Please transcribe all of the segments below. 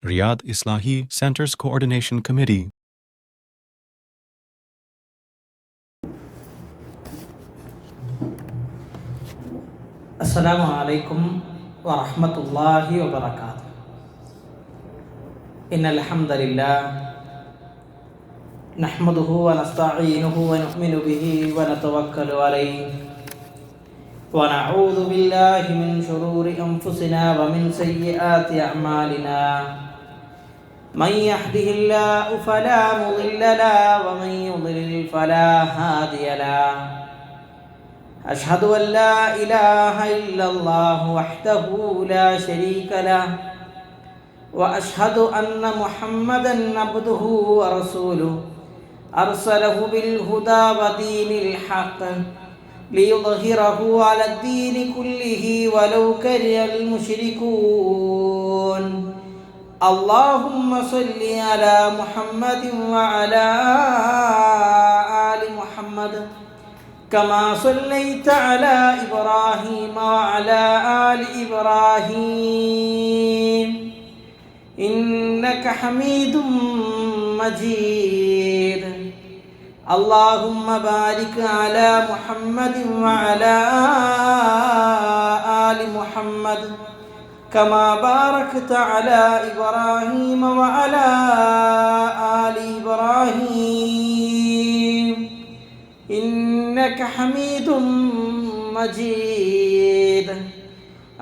Riyadh Islahi Center's Coordination Committee. Assalamu alaikum wa rahmatullahi wa barakatuh. Innal hamdalillah nahmaduhu wa nasta'inuhu wa nu'minu bihi wa natawakkalu alayhi wa na'udhu billahi min shururi anfusina wa min sayyiati a'malina. Man yahdihillahu fala mudilla lahu wa man yudlil fala hadiya lahu. أشهد أن لا إله إلا الله وحده لا شريك له وأشهد أن محمدا عبده ورسوله أرسله بالهدى ودين الحق ليظهره على الدين كله ولو كره المشركون. اللهم صل على محمد وعلى آل محمد كما صليت على إبراهيم وعلى آل إبراهيم إنك حميد مجيد. اللهم بارك على محمد وعلى آل محمد كما باركت على إبراهيم وعلى آل إبراهيم إنك حميد مجيد.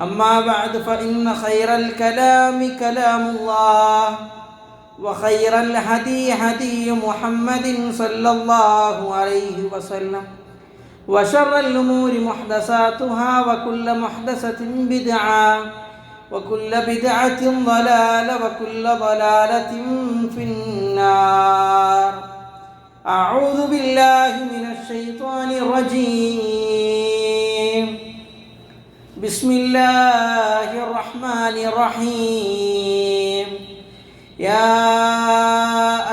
أما بعد فإن خير الكلام كلام الله وخير الهدي هدي محمد صلى الله عليه وسلم وشر الأمور محدثاتها وكل محدثة بدعة وكل بدعة ضلالة وكل ضلالة في النار. أعوذ بالله من الشيطان الرجيم. بسم الله الرحمن الرحيم. يا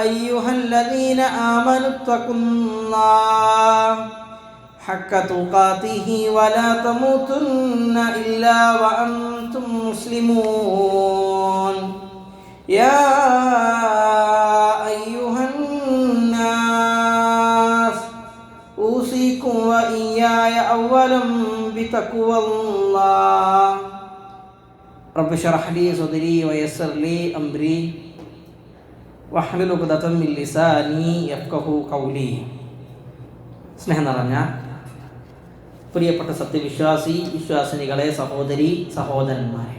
أيها الذين آمنوا اتقوا الله حق تقاته ولا تموتن إلا وأنتم مسلمون. يا أيها الناس أوصيكم وإياي أولا بتقوى الله. رب اشرح لي صدري ويسر لي أمري واحلل عقدة من لساني يفقهوا قولي. സ്നേഹം നിറഞ്ഞ പ്രിയപ്പെട്ട വിശ്വാസിനികളെ, സഹോദരി സഹോദരന്മാരെ,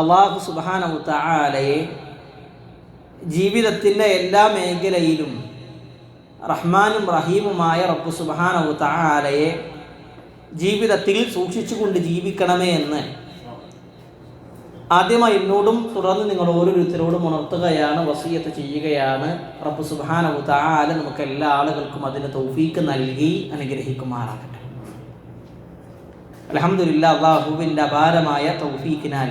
അല്ലാഹു സുബ്ഹാനഹു വ തആലയെ ജീവിതത്തിൻ്റെ എല്ലാ മേഖലയിലും റഹ്മാനും റഹീമുമായ റബ്ബ് സുബ്ഹാനഹു വ തആലയെ ജീവിതത്തിൽ സൂക്ഷിച്ചുകൊണ്ട് ജീവിക്കണമേ എന്ന് ആദ്യമായി എന്നോടും തുടർന്ന് നിങ്ങൾ ഓരോരുത്തരോടും ഉണർത്തുകയാണ്, വസിയത്ത് ചെയ്യുകയാണ്. റബ്ബ് സുബ്ഹാനഹു വ തആല നമുക്ക് എല്ലാ ആളുകൾക്കും അതിന് തൗഫീക്ക് നൽകി അനുഗ്രഹിക്കുമാറാകട്ടെ. അൽഹംദുലില്ലാ, അല്ലാഹുവിൻ്റെ അപാരമായ തൗഫീക്കിനാൽ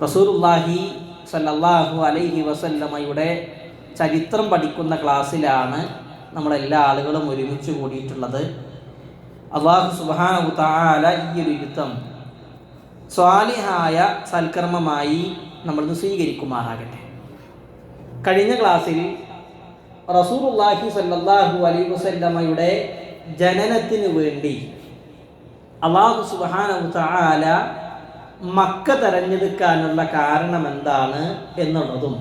റസൂലുള്ളാഹി സ്വല്ലല്ലാഹു അലൈഹി വസല്ലമയുടെ ചരിത്രം പഠിക്കുന്ന ക്ലാസ്സിലാണ് നമ്മളെല്ലാ ആളുകളും ഒരുമിച്ച് കൂടിയിട്ടുള്ളത്. അല്ലാഹു സുബ്ഹാനഹു വ തആല ഈ ഒരു ഇരുത്തം സ്വാലിഹായ സൽക്കർമ്മമായി നമ്മൾ സ്വീകരിക്കുമാറാകട്ടെ. കഴിഞ്ഞ ക്ലാസ്സിൽ റസൂലുള്ളാഹി സ്വല്ലല്ലാഹു അലൈഹി വസല്ലമയുടെ ജനനത്തിന് വേണ്ടി അല്ലാഹു സുബ്ഹാനഹു വ തആല മക്ക തെരഞ്ഞെടുക്കാനുള്ള കാരണം എന്താണ് എന്നുള്ളതും,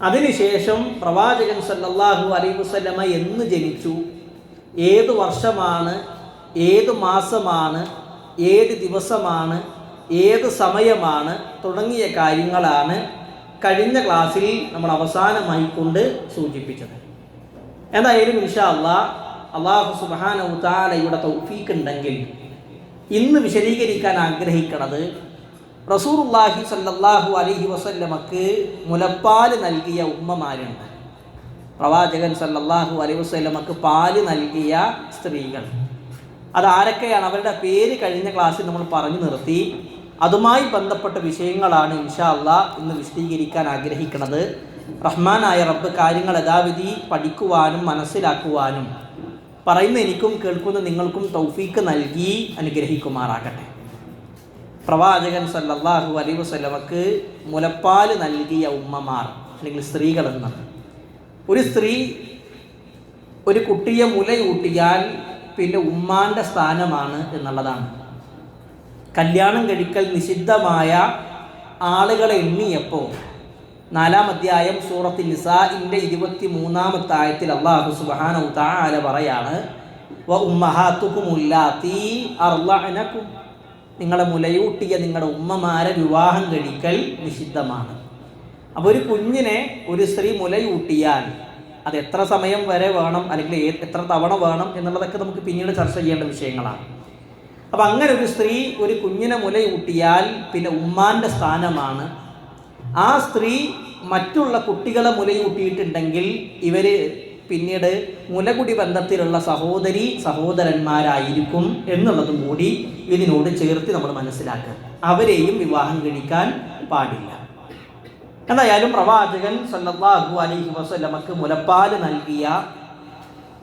അതിനുശേഷം പ്രവാചകൻ സല്ലല്ലാഹു അലൈഹി വസല്ലമ എന്ന് ജനിച്ചു, ഏത് വർഷമാണ്, ഏത് മാസമാണ്, ഏത് ദിവസമാണ്, ഏത് സമയമാണ് തുടങ്ങിയ കാര്യങ്ങളാണ് കഴിഞ്ഞ ക്ലാസ്സിൽ നമ്മൾ അവസാനമായി കൊണ്ട് സൂചിപ്പിച്ചത്. എന്തായാലും ഇൻഷാ അല്ലാഹ്, അല്ലാഹു സുബ്ഹാനഹു വ തആലയുടെ തൗഫീഖ് ഉണ്ടെങ്കിൽ ഇന്ന് വിശദീകരിക്കാൻ ആഗ്രഹിക്കുന്നത് റസൂലുള്ളാഹി സ്വല്ലല്ലാഹു അലൈഹി വസല്ലമക്ക് മുലപ്പാൽ നൽകിയ ഉമ്മമാരുണ്ട്. പ്രവാചകൻ സല്ലല്ലാഹു അലൈഹി വസല്ലമക്ക് പാല് നൽകിയ സ്ത്രീകൾ അതാരൊക്കെയാണ്, അവരുടെ പേര് കഴിഞ്ഞ ക്ലാസ്സിൽ നമ്മൾ പറഞ്ഞു നിർത്തി. അതുമായി ബന്ധപ്പെട്ട വിഷയങ്ങളാണ് ഇൻഷാ അല്ലാഹ് ഇന്ന് വിശദീകരിക്കാൻ ആഗ്രഹിക്കുന്നത്. റഹ്മാനായ റബ്ബ് കാര്യങ്ങൾ യഥാവിധി പഠിക്കുവാനും മനസ്സിലാക്കുവാനും പറയുന്ന എനിക്കും കേൾക്കുന്ന നിങ്ങൾക്കും തൗഫീക്ക് നൽകി അനുഗ്രഹിക്കുമാറാകട്ടെ. പ്രവാചകൻ സല്ലല്ലാഹു അലൈഹി വസല്ലമക്ക് മുലപ്പാൽ നൽകിയ ഉമ്മമാർ അല്ലെങ്കിൽ സ്ത്രീകൾ എന്നാണ്. ഒരു സ്ത്രീ ഒരു കുട്ടിയെ മുലയൂട്ടിയാൽ പിന്നെ ഉമ്മാൻ്റെ സ്ഥാനമാണ് എന്നുള്ളതാണ്. കല്യാണം കഴിക്കൽ നിഷിദ്ധമായ ആളുകളെ എണ്ണിയപ്പോൾ 4-ാം അധ്യായം സൂറത്തുൽ നിസാഇന്റെ 23-ാമത്തെ ആയത്തിൽ അല്ലാഹു സുബ്ഹാനഹു തആല പറയാണ്, വ ഉമ്മഹാത്തുകും ഉല്ലാത്തി അർളഅനകും, നിങ്ങളെ മുലയൂട്ടിയ നിങ്ങളുടെ ഉമ്മമാരെ വിവാഹം കഴിക്കൽ നിഷിദ്ധമാണ്. അപ്പോൾ ഒരു കുഞ്ഞിനെ ഒരു സ്ത്രീ മുലയൂട്ടിയാൽ അത് എത്ര സമയം വരെ വേണം അല്ലെങ്കിൽ എത്ര തവണ വേണം എന്നുള്ളതൊക്കെ നമുക്ക് പിന്നീട് ചർച്ച ചെയ്യേണ്ട വിഷയങ്ങളാണ്. അപ്പം അങ്ങനെ ഒരു സ്ത്രീ ഒരു കുഞ്ഞിനെ മുലയൂട്ടിയാൽ പിന്നെ ഉമ്മാൻ്റെ സ്ഥാനമാണ്. ആ സ്ത്രീ മറ്റുള്ള കുട്ടികളെ മുലയൂട്ടിയിട്ടുണ്ടെങ്കിൽ ഇവർ പിന്നീട് മുലകുടി ബന്ധത്തിലുള്ള സഹോദരന്മാരായിരിക്കും എന്നുള്ളതും കൂടി ഇതിനോട് ചേർത്ത് നമ്മൾ മനസ്സിലാക്കുക. അവരെയും വിവാഹം കഴിക്കാൻ പാടില്ല. എന്തായാലും പ്രവാചകൻ സല്ലല്ലാഹു അലൈഹി വസല്ലമക്ക് മുലപ്പാൽ നൽകിയ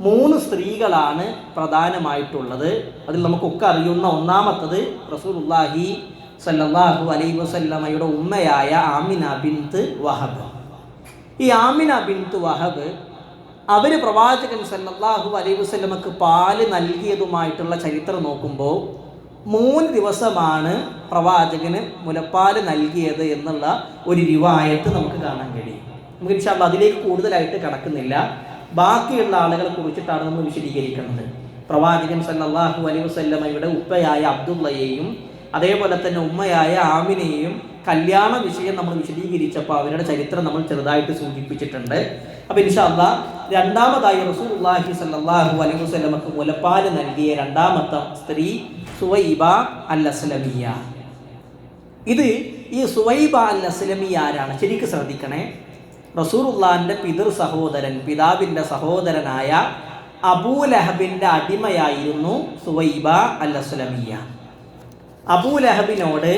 3 സ്ത്രീകളാണ് പ്രധാനമായിട്ടുള്ളത്. അതിൽ നമുക്കൊക്കെ അറിയുന്ന ഒന്നാമത്തത് റസൂലുള്ളാഹി സല്ലല്ലാഹു അലൈഹി വസല്ലമയുടെ ഉമ്മയായ ആമിന ബിൻത്ത് വഹബ്. ഈ ആമിന ബിൻത്ത് വഹബ് അവർ പ്രവാചകൻ സല്ലല്ലാഹു അലൈഹി വസല്ലമക്ക് പാല് നൽകിയതുമായിട്ടുള്ള ചരിത്രം നോക്കുമ്പോൾ 3 ദിവസമാണ് പ്രവാചകന് മുലപ്പാൽ നൽകിയത് എന്നുള്ള ഒരു റിവായത്ത് നമുക്ക് കാണാൻ കഴിയും. നമുക്ക് ഇൻഷാ അല്ലാഹ് അതിലേക്ക് കൂടുതലായിട്ട് കടക്കുന്നില്ല. ബാക്കിയുള്ള ആളുകളെ കുറിച്ചിട്ടാണ് നമ്മൾ വിശദീകരിക്കുന്നത്. പ്രവാചകൻ സല്ലല്ലാഹു അലൈഹി വസല്ലമയുടെ ഉപ്പയായ അബ്ദുള്ളയെയും അതേപോലെ തന്നെ ഉമ്മയായ ആമിനെയും കല്യാണ വിഷയം നമ്മൾ വിശദീകരിച്ചപ്പോൾ അവരുടെ ചരിത്രം നമ്മൾ ചെറുതായിട്ട് സൂചിപ്പിച്ചിട്ടുണ്ട്. അപ്പോൾ ഇൻഷാ അല്ലാഹ് രണ്ടാമതായി റസൂലുള്ളാഹി സല്ലല്ലാഹു അലൈഹി വസല്ലമക്ക് മുലപ്പാൽ നൽകിയ രണ്ടാമത്തെ സ്ത്രീ സുവൈബ അൽ-അസ്ലമിയ. ഇത് ഈ സുവൈബ അൽ-അസ്ലമിയ ആരാണ്? ശരിക്കും ശ്രദ്ധിക്കണേ. റസൂലുള്ളാഹിന്റെ പിതാവിൻ്റെ സഹോദരനായ അബൂലഹബിൻ്റെ അടിമയായിരുന്നു സുവൈബ അൽ-അസ്ലമിയ. അബൂലഹബിനോട്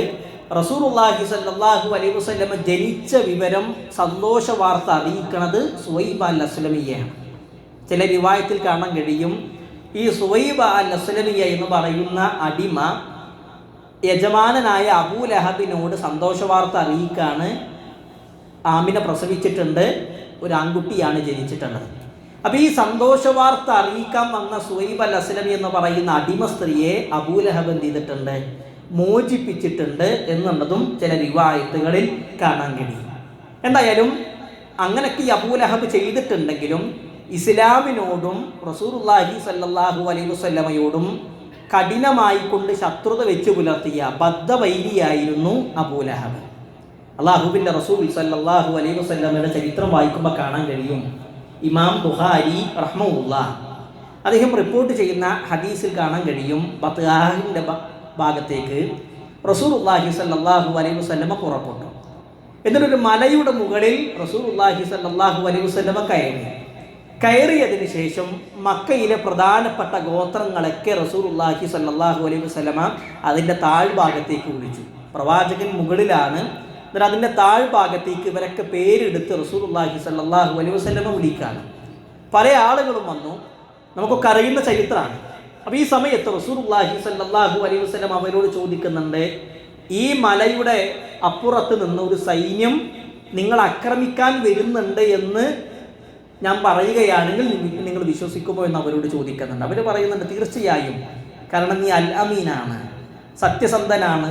റസൂലുള്ളാഹി സ്വല്ലല്ലാഹു അലൈഹി വസല്ലം ജനിച്ച വിവരം സന്തോഷ വാർത്ത അറിയിക്കുന്നത് സുവൈബ അൽ-അസ്ലമിയയാണ്. ചില റിവായത്തിൽ കാണാൻ കഴിയും ഈ സുവൈബ അൽ-അസ്ലമിയ എന്ന് പറയുന്ന അടിമ യജമാനനായ അബൂലഹബിനോട് സന്തോഷ വാർത്ത അറിയിക്കാണ്, ആമിനെ പ്രസവിച്ചിട്ടുണ്ട്, ഒരു ആൺകുട്ടിയാണ് ജനിച്ചിട്ടുള്ളത്. അപ്പോൾ ഈ സന്തോഷ വാർത്ത അറിയിക്കാൻ വന്ന സുവൈബ അൽ-അസ്ലമി എന്ന് പറയുന്ന അടിമ സ്ത്രീയെ അബൂലഹബ് എന്ത് ചെയ്തിട്ടുണ്ട്? മോചിപ്പിച്ചിട്ടുണ്ട് എന്നുള്ളതും ചില റിവായത്തുകളിൽ കാണാൻ കഴിയും. എന്തായാലും അങ്ങനെയൊക്കെ ഈ അബൂലഹബ് ചെയ്തിട്ടുണ്ടെങ്കിലും ഇസ്ലാമിനോടും റസൂലുള്ളാഹി സ്വല്ലല്ലാഹു അലൈഹി വസല്ലമയോടും കഠിനമായി കൊണ്ട് ശത്രുത വെച്ച് പുലർത്തിയ ബദ്ധവൈരിയായിരുന്നു അബൂലഹബ്. അള്ളാഹുവിൻ്റെ റസൂൽ സ്വല്ലല്ലാഹു അലൈഹി വസല്ലമയുടെ ചരിത്രം വായിക്കുമ്പോൾ കാണാൻ കഴിയും. ഇമാം ബുഖാരി റഹ്മഹുല്ലാഹ് അദ്ദേഹം റിപ്പോർട്ട് ചെയ്യുന്ന ഹദീസിൽ കാണാൻ കഴിയും, ബത്ആഹിൻ്റെ ഭാഗത്തേക്ക് റസൂലുള്ളാഹി സ്വല്ലല്ലാഹു അലൈഹി വസല്ലമ പുറപ്പെട്ടു. എന്നിട്ടൊരു മലയുടെ മുകളിൽ റസൂലുള്ളാഹി സ്വല്ലല്ലാഹു അലൈഹി വസല്ലമ കയറിയതിന് ശേഷം മക്കയിലെ പ്രധാനപ്പെട്ട ഗോത്രങ്ങളൊക്കെ റസൂലുള്ളാഹി സ്വല്ലല്ലാഹു അലൈഹി വസല്ലമ അതിൻ്റെ താഴ്ഭാഗത്തേക്ക് വിളിച്ചു. പ്രവാചകൻ മുകളിലാണ്, എന്നിട്ട് അതിൻ്റെ താഴ്ഭാഗത്തേക്ക് ഇവരൊക്കെ പേരെടുത്ത് റസൂലുള്ളാഹി സ്വല്ലല്ലാഹു അലൈഹി വസല്ലമ വിളിക്കുകയാണ്. പല ആളുകളും വന്നു, നമുക്കൊക്കെ അറിയുന്ന ചരിത്രമാണ്. അപ്പോൾ ഈ സമയത്ത് റസൂലുള്ളാഹി സ്വല്ലല്ലാഹു അലൈഹി വസല്ലം അവരോട് ചോദിക്കുന്നുണ്ട്, ഈ മലയുടെ അപ്പുറത്ത് നിന്ന് ഒരു സൈന്യം നിങ്ങൾ ആക്രമിക്കാൻ വരുന്നുണ്ട് എന്ന് ഞാൻ പറയുകയാണെങ്കിൽ നിങ്ങൾ വിശ്വസിക്കുമോ എന്ന് അവരോട് ചോദിക്കുന്നുണ്ട്. അവർ പറയുന്നുണ്ട്, തീർച്ചയായും, കാരണം നീ അൽ അമീനാണ്, സത്യസന്ധനാണ്,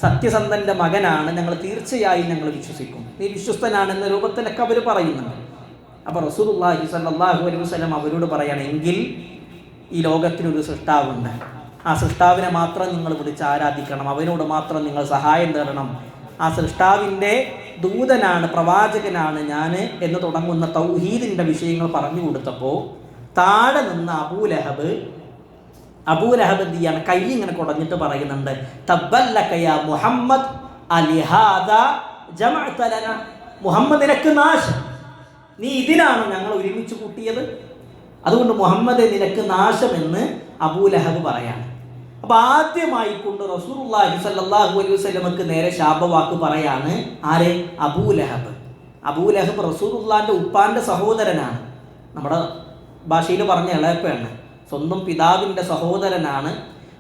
സത്യസന്ധൻ്റെ മകനാണ്, ഞങ്ങൾ തീർച്ചയായും ഞങ്ങൾ വിശ്വസിക്കും, നീ വിശ്വസ്തനാണെന്ന രൂപത്തിലൊക്കെ അവർ പറയുന്നുണ്ട്. അപ്പോൾ റസൂലുള്ളാഹി സ്വല്ലല്ലാഹു അലൈഹി വസല്ലം അവരോട് പറയുകയാണെങ്കിൽ ഈ ലോകത്തിനൊരു സൃഷ്ടാവുണ്ട്, ആ സൃഷ്ടാവിനെ മാത്രം നിങ്ങൾ വിളിച്ച് ആരാധിക്കണം, അവനോട് മാത്രം നിങ്ങൾ സഹായം തേടണം, ആ സൃഷ്ടാവിൻ്റെ ദൂതനാണ്, പ്രവാചകനാണ് ഞാൻ എന്ന് തുടങ്ങുന്ന തൗഹീദിൻ്റെ വിഷയങ്ങൾ പറഞ്ഞു കൊടുത്തപ്പോൾ താഴെ നിന്ന് അബൂലഹബ് എന്ത് ചെയ്യാണ്? കൈ ഇങ്ങനെ കുടഞ്ഞിട്ട് പറയുന്നുണ്ട്, തബ്ബല്ലക യാ മുഹമ്മദ് അലിഹാദാ ജമഅത ലനാ, മുഹമ്മദ് നിനക്ക് നാശം, നീ ഇതിനാണ് ഞങ്ങൾ ഒരുമിച്ച് കൂട്ടിയത്, അതുകൊണ്ട് മുഹമ്മദ് നിനക്ക് നാശമെന്ന് അബൂലഹബ് പറയാണ്. അപ്പോൾ ആദ്യമായി കൊണ്ട് റസൂലുള്ളാഹി സ്വല്ലല്ലാഹു അലൈഹി വസല്ലമക്ക് നേരെ ശാപവാക്ക് പറയാണ്. ആരെ? അബൂലഹബ് റസൂലുള്ളാഹിൻ്റെ ഉപ്പാൻ്റെ സഹോദരനാണ്, നമ്മുടെ ഭാഷയിൽ പറഞ്ഞ ഇളയപ്പയാണ്, സ്വന്തം പിതാവിൻ്റെ സഹോദരനാണ്.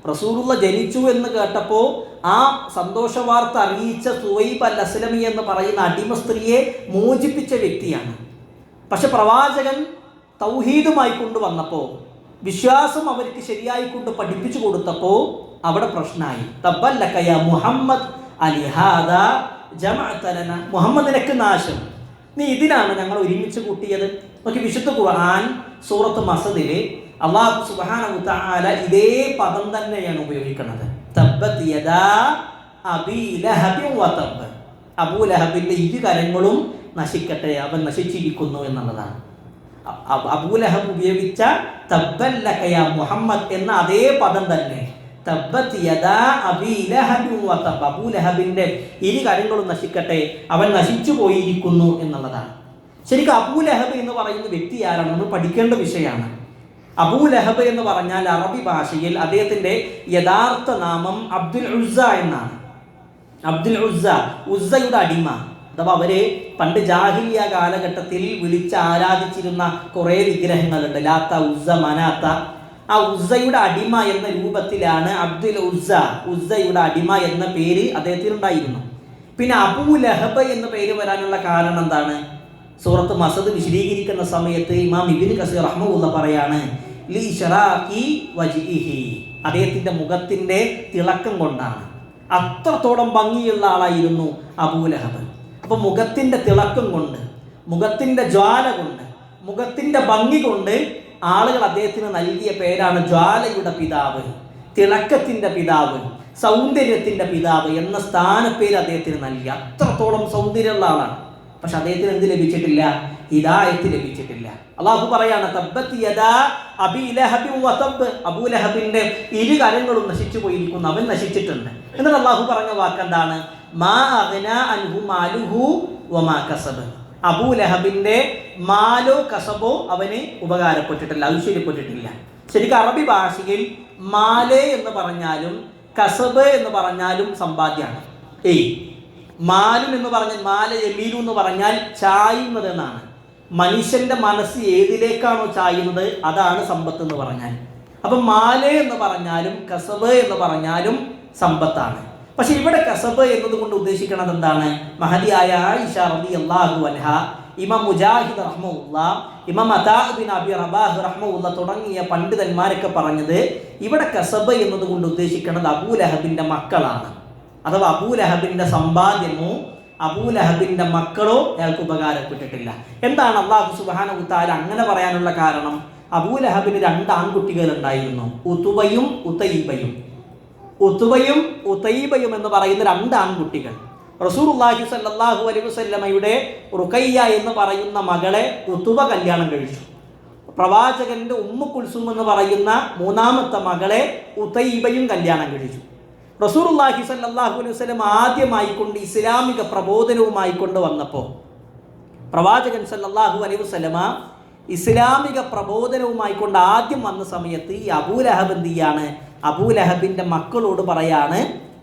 റസൂലുള്ള ജനിച്ചു എന്ന് കേട്ടപ്പോൾ ആ സന്തോഷ വാർത്ത അറിയിച്ച സുവൈബ് അൽ അസ്ലമി എന്ന് പറയുന്ന അടിമ സ്ത്രീയെ മോചിപ്പിച്ച വ്യക്തിയാണ്. പക്ഷെ പ്രവാചകൻ തൗഹീദുമായി കൊണ്ടുവന്നപ്പോൾ, വിശ്വാസം അവർക്ക് ശരിയായി കൊണ്ട് പഠിപ്പിച്ചു കൊടുത്തപ്പോൾ അവിടെ പ്രശ്നമായി. തബ്ബല്ലക യാ മുഹമ്മദ് അലിഹാദാ ജമഅത ലനാ, മുഹമ്മദ് നിനക്ക് നാശം, നീ ഇതിനാണ് ഞങ്ങൾ ഒരുമിച്ച് കൂട്ടിയത്. നോക്കി, വിശുദ്ധ ഖുർആൻ സൂറത്ത് മസദിൽ അല്ലാഹു സുബ്ഹാനഹു വതആല ഇതേ പദം തന്നെയാണ് ഉപയോഗിക്കുന്നത്. തബ്ബത് യദാ അബീ ലഹബിൻ വതബ്ബ, അബൂ ലഹബിന്റെ ഇരു കരങ്ങളും നശിക്കട്ടെ, അവൻ നശിച്ചിരിക്കുന്നു എന്നുള്ളതാണ്. അബൂ ലഹബ് ഉപയോഗിച്ച തബ്ബല്ലക യാ മുഹമ്മദ് എന്ന അതേ പദം തന്നെ, തബ്ബത് യദാ അബീ ലഹബിൻ വതബ്ബ, അബൂ ലഹബിന്റെ ഇരു കരങ്ങളും നശിക്കട്ടെ, അവൻ നശിച്ചു പോയിരിക്കുന്നു എന്നുള്ളതാണ്. ശരിക്കും അബൂ ലഹബ് എന്ന് പറയുന്ന വ്യക്തി ആരാണ്? നമ്മൾ പഠിക്കേണ്ട വിഷയമാണ്. അബൂ ലഹബ് എന്ന് പറഞ്ഞാൽ അറബി ഭാഷയിൽ അദ്ദേഹത്തിന്റെ യഥാർത്ഥ നാമം അബ്ദുൽ ഉസ്സ എന്നാണ്. അബ്ദുൽ ഉസ്സ, ഉസ്സയുടെ അടിമ. അഥവാ അവര് പണ്ട് ജാഹിലിയ കാലഘട്ടത്തിൽ വിളിച്ച് ആരാധിച്ചിരുന്ന കുറേ വിഗ്രഹങ്ങളുണ്ട്, ലാത്ത, ഉസ്സ, മനാത്ത. ആ ഉസ്സയുടെ അടിമ എന്ന രൂപത്തിലാണ് അബ്ദുൽ ഉസ്സ, ഉസ്സയുടെ അടിമ എന്ന പേര് അദ്ദേഹത്തിനുണ്ടായിരുന്നു. പിന്നെ അബൂ ലഹബ് എന്ന പേര് വരാനുള്ള കാരണം എന്താണ്? സൂറത്ത് മസദ് വിശദീകരിക്കുന്ന സമയത്ത് ഇമാം ഇബ്നു കസീർ റഹ്മഹുല്ലാഹ് പറയാണ്, ലി ശറാഖി വജ്ഹിഹി, അദ്ദേഹത്തിന്റെ മുഖത്തിന്റെ തിളക്കം കൊണ്ടാണ്. അത്രത്തോളം ഭംഗിയുള്ള ആളായിരുന്നു അബൂ ലഹബ്. അപ്പൊ മുഖത്തിന്റെ തിളക്കം കൊണ്ട്, മുഖത്തിന്റെ ജ്വാല കൊണ്ട്, മുഖത്തിന്റെ ഭംഗി കൊണ്ട് ആളുകൾ അദ്ദേഹത്തിന് നൽകിയ പേരാണ് ജ്വാലയുടെ പിതാവ്, തിളക്കത്തിന്റെ പിതാവ്, സൗന്ദര്യത്തിന്റെ പിതാവ് എന്ന സ്ഥാനപ്പേര് അദ്ദേഹത്തിന് നൽകി. അത്രത്തോളം സൗന്ദര്യമുള്ള ആളാണ്. പക്ഷെ അദ്ദേഹത്തിന് എന്ത് ലഭിച്ചിട്ടില്ല? ഹിദായത്ത് ലഭിച്ചിട്ടില്ല. അള്ളാഹു പറയാണ്, തബ്ബത് യദാ അബീ ലഹബിൻ വതബ്ബ്, അബൂ ലഹബിന്റെ ഇരു കരങ്ങളും നശിച്ചു പോയിരിക്കുന്നു, അവൻ നശിച്ചിട്ടുണ്ട്. എന്നിട്ട് അള്ളാഹു പറഞ്ഞ വാക്കെന്താണ്? മാ അഗ്നാ അൻഹു മാലുഹു വമാ കസബ്, അബൂ ലഹബിന്റെ മാലോ കസബോ അവന് ഉപകാരപ്പെട്ടിട്ടില്ല, ഐശ്വര്യപ്പെട്ടിട്ടില്ല. ശരിക്കും അറബി ഭാഷയിൽ മാലേ എന്ന് പറഞ്ഞാലും കസബ് എന്ന് പറഞ്ഞാലും സമ്പാദ്യമാണ്. മാലും എന്ന് പറഞ്ഞാൽ, മാല യമീലു എന്ന് പറഞ്ഞാൽ ചായുന്നത് എന്നാണ്. മനുഷ്യന്റെ മനസ്സ് ഏതിലേക്കാണോ ചായുന്നത് അതാണ് സമ്പത്ത് എന്ന് പറഞ്ഞാൽ. അപ്പൊ മാല എന്ന് പറഞ്ഞാലും കസബ് എന്ന് പറഞ്ഞാലും സമ്പത്താണ്. പക്ഷെ ഇവിടെ കസബ് എന്നതുകൊണ്ട് ഉദ്ദേശിക്കുന്നത് എന്താണ്? മഹദിയായ ആയിഷ റളിയല്ലാഹു അൻഹ, ഇമാം മുജാഹിദ് റഹ്മഹുല്ലാഹ്, ഇമാം അതാ ബിൻ അബി റബാഹ് റഹ്മഹുല്ലാഹ് തുടങ്ങിയ പണ്ഡിതന്മാരൊക്കെ പറഞ്ഞത് ഇവിടെ കസബ് എന്നതുകൊണ്ട് ഉദ്ദേശിക്കുന്നത് അബൂ ലഹബിന്റെ മക്കളാണ്. അഥവാ അബൂ ലഹബിന്റെ സമ്പാദ്യമോ അബൂ ലഹബിന്റെ മക്കളോ അയാൾക്ക് ഉപകാരപ്പെട്ടിട്ടില്ല. എന്താണ് അല്ലാഹു സുബ്ഹാനഹു വതആല അങ്ങനെ പറയാനുള്ള കാരണം? അബൂ ലഹബിന് 2 ആൺകുട്ടികൾ ഉണ്ടായിരുന്നു, ഉതുബയും ഉതൈബയും. ഉതുബയും ഉതൈബയും എന്ന് പറയുന്ന 2 ആൺകുട്ടികൾ. റസൂലുള്ളാഹി സ്വല്ലല്ലാഹു അലൈഹി വസല്ലമയുടെ റുഖയ്യ എന്ന് പറയുന്ന മകളെ ഉതുബ കല്യാണം കഴിച്ചു. പ്രവാചകന്റെ ഉമ്മു കുൽസും എന്ന് പറയുന്ന 3ാമത്തെ മകളെ ഉതൈബയും കല്യാണം കഴിച്ചു. റസൂലുള്ളാഹി സ്വല്ലല്ലാഹു അലൈഹി വസല്ലം ആദ്യമായി കൊണ്ട് ഇസ്ലാമിക പ്രബോധനവുമായി കൊണ്ട് വന്നപ്പോൾ, പ്രവാചകൻ സ്വല്ലല്ലാഹു അലൈഹി വസല്ലമ ഇസ്ലാമിക പ്രബോധനവുമായി കൊണ്ട് ആദ്യം വന്ന സമയത്ത് ഈ അബൂ ലഹബ് എന്ത് ചെയ്യാണ്? അബൂ ലഹബിന്റെ മക്കളോട് പറയാണ്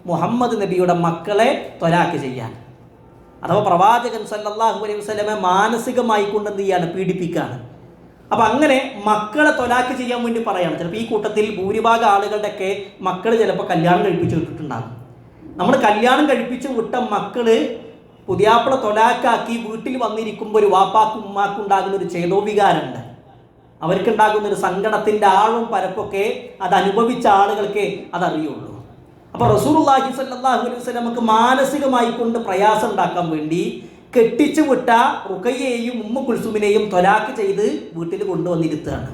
മുഹമ്മദ് നബിയുടെ മക്കളെ ത്വലാഖ് ചെയ്യാൻ. അഥവാ പ്രവാചകൻ സ്വല്ലല്ലാഹു അലൈഹി വസല്ലമ മാനസികമായി കൊണ്ട് എന്ത് ചെയ്യാണ്? പീഡിപ്പിക്കുകയാണ്. അപ്പം അങ്ങനെ മക്കളെ ത്വലാഖ് ചെയ്യാൻ വേണ്ടി പറയാണ്. ചിലപ്പോൾ ഈ കൂട്ടത്തിൽ ഭൂരിഭാഗം ആളുകളുടെയൊക്കെ മക്കൾ ചിലപ്പോൾ കല്യാണം കഴിപ്പിച്ച് വിട്ടിട്ടുണ്ടാകും. നമ്മൾ കല്യാണം കഴിപ്പിച്ച് വിട്ട മക്കള് പുതിയാപ്പിള ത്വലാഖാക്കി വീട്ടിൽ വന്നിരിക്കുമ്പോൾ ഒരു വാപ്പാക്കും ഉമ്മാക്കും ഉണ്ടാകുന്ന ഒരു ചേതോവികാരമുണ്ട്. അവർക്കുണ്ടാകുന്ന ഒരു സങ്കടത്തിന്റെ ആഴവും പരപ്പൊക്കെ അത് അനുഭവിച്ച ആളുകൾക്ക് അതറിയുള്ളൂ. അപ്പൊ റസൂലുള്ളാഹി സ്വല്ലല്ലാഹു അലൈഹി വസല്ലമക്ക് മാനസികമായി കൊണ്ട് പ്രയാസം ഉണ്ടാക്കാൻ വേണ്ടി കെട്ടിച്ചു വിട്ട റുഖയ്യയെയും ഉമ്മു കുൽസുമിനെയും ത്വലാഖ് ചെയ്ത് വീട്ടിൽ കൊണ്ടുവന്നിരുത്തുകയാണ്.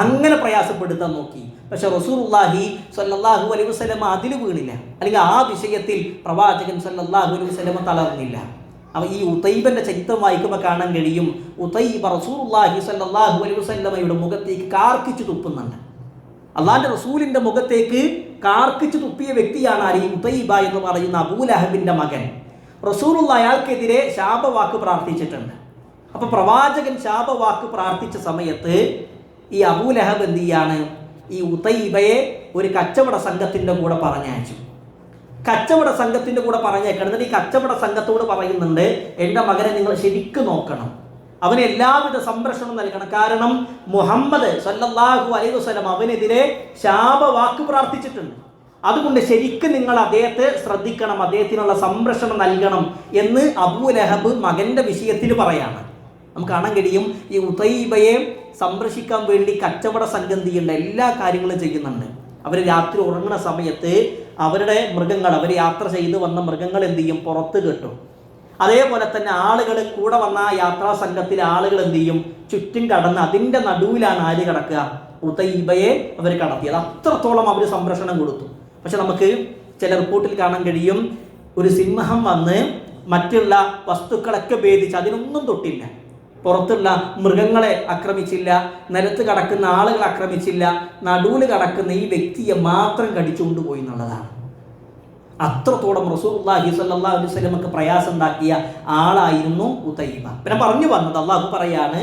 അങ്ങനെ പ്രയാസപ്പെടുത്താൻ നോക്കി. പക്ഷെ റസൂലുള്ളാഹി സ്വല്ലല്ലാഹു അലൈഹി വസല്ലമ അതിൽ വീണില്ല, അല്ലെങ്കിൽ ആ വിഷയത്തിൽ പ്രവാചകൻ സ്വല്ലല്ലാഹു അലൈഹി വസല്ലമ തളർന്നില്ല. അപ്പോൾ ഈ ഉതൈബന്റെ ചരിത്രം വായിക്കുമ്പോൾ കാണാൻ കഴിയും, ഉതൈബ റസൂലുള്ളാഹി സ്വല്ലല്ലാഹു അലൈഹി വസല്ലമയുടെ മുഖത്തേക്ക് കാർക്കിച്ചു തുപ്പുന്നുണ്ട്. അള്ളാന്റെ റസൂലിന്റെ മുഖത്തേക്ക് കാർക്കിച്ചു തുപ്പിയ വ്യക്തിയാണ് ആര്? ഈ ഉതൈബ എന്ന് പറയുന്ന അബൂ ലഹബിന്റെ മകൻ. റസൂലുള്ള അയാൾക്കെതിരെ ശാപവാക്ക് പ്രാർത്ഥിച്ചിട്ടുണ്ട്. അപ്പൊ പ്രവാചകൻ ശാപവാക്ക് പ്രാർത്ഥിച്ച സമയത്ത് ഈ അബൂ ലഹബ് എന്ത് ചെയ്യാണ്? ഈ ഉതൈബയെ ഒരു കച്ചവട സംഘത്തിന്റെ കൂടെ പറഞ്ഞയച്ചു. കച്ചവട സംഘത്തിന്റെ കൂടെ പറഞ്ഞേക്കണം. എന്നിട്ട് ഈ കച്ചവട സംഘത്തോട് പറയുന്നുണ്ട്, എൻ്റെ മകനെ നിങ്ങൾ ശരിക്കും നോക്കണം, അവന് എല്ലാവിധ സംരക്ഷണം നൽകണം. കാരണം മുഹമ്മദ് സ്വല്ലല്ലാഹു അലൈഹി വസല്ലം അവനെതിരെ ശാപവാക്ക് പ്രാർത്ഥിച്ചിട്ടുണ്ട്. അതുകൊണ്ട് ശരിക്കും നിങ്ങൾ അദ്ദേഹത്തെ ശ്രദ്ധിക്കണം, അദ്ദേഹത്തിനുള്ള സംരക്ഷണം നൽകണം എന്ന് അബൂ ലഹബ് മകന്റെ വിഷയത്തിൽ പറയാണ്. നമുക്ക് കാണാൻ കഴിയും ഈ ഉതൈബയെ സംരക്ഷിക്കാൻ വേണ്ടി കച്ചവട സംഗതിയുള്ള എല്ലാ കാര്യങ്ങളും ചെയ്യുന്നുണ്ട്. അവർ രാത്രി ഉറങ്ങുന്ന സമയത്ത് അവരുടെ മൃഗങ്ങൾ, അവർ യാത്ര ചെയ്ത് വന്ന മൃഗങ്ങൾ എന്ത് ചെയ്യും, പുറത്ത് കെട്ടും. അതേപോലെ തന്നെ ആളുകൾ കൂടെ വന്ന ആ യാത്രാ സംഘത്തിലെ ആളുകൾ എന്ത് ചെയ്യും, ചുറ്റും കടന്ന് അതിൻ്റെ നടുവിലാണ് ആര് കിടക്കുക, ഉതൈബയെ അവർ കടത്തിയത്. അത്രത്തോളം അവർ സംരക്ഷണം കൊടുത്തു. പക്ഷെ നമുക്ക് ചില റിപ്പോർട്ടിൽ കാണാൻ കഴിയും, ഒരു സിംഹം വന്ന് മറ്റുള്ള വസ്തുക്കളൊക്കെ ഭേദിച്ച് അതിനൊന്നും തൊട്ടില്ല. പുറത്തുള്ള മൃഗങ്ങളെ ആക്രമിച്ചില്ല, നിലത്ത് കിടക്കുന്ന ആളുകളെ ആക്രമിച്ചില്ല, നടുവിൽ കിടക്കുന്ന ഈ വ്യക്തിയെ മാത്രം കടിച്ചുകൊണ്ടുപോയി എന്നുള്ളതാണ്. അത്രത്തോളം റസൂലുള്ളാഹി സ്വല്ലല്ലാഹു അലൈഹി വസല്ലമക്ക് പ്രയാസം ഉണ്ടാക്കിയ ആളായിരുന്നു ഉതൈബ. പിന്നെ പറഞ്ഞു വന്നത്, അള്ളാഹു പറയാണ്,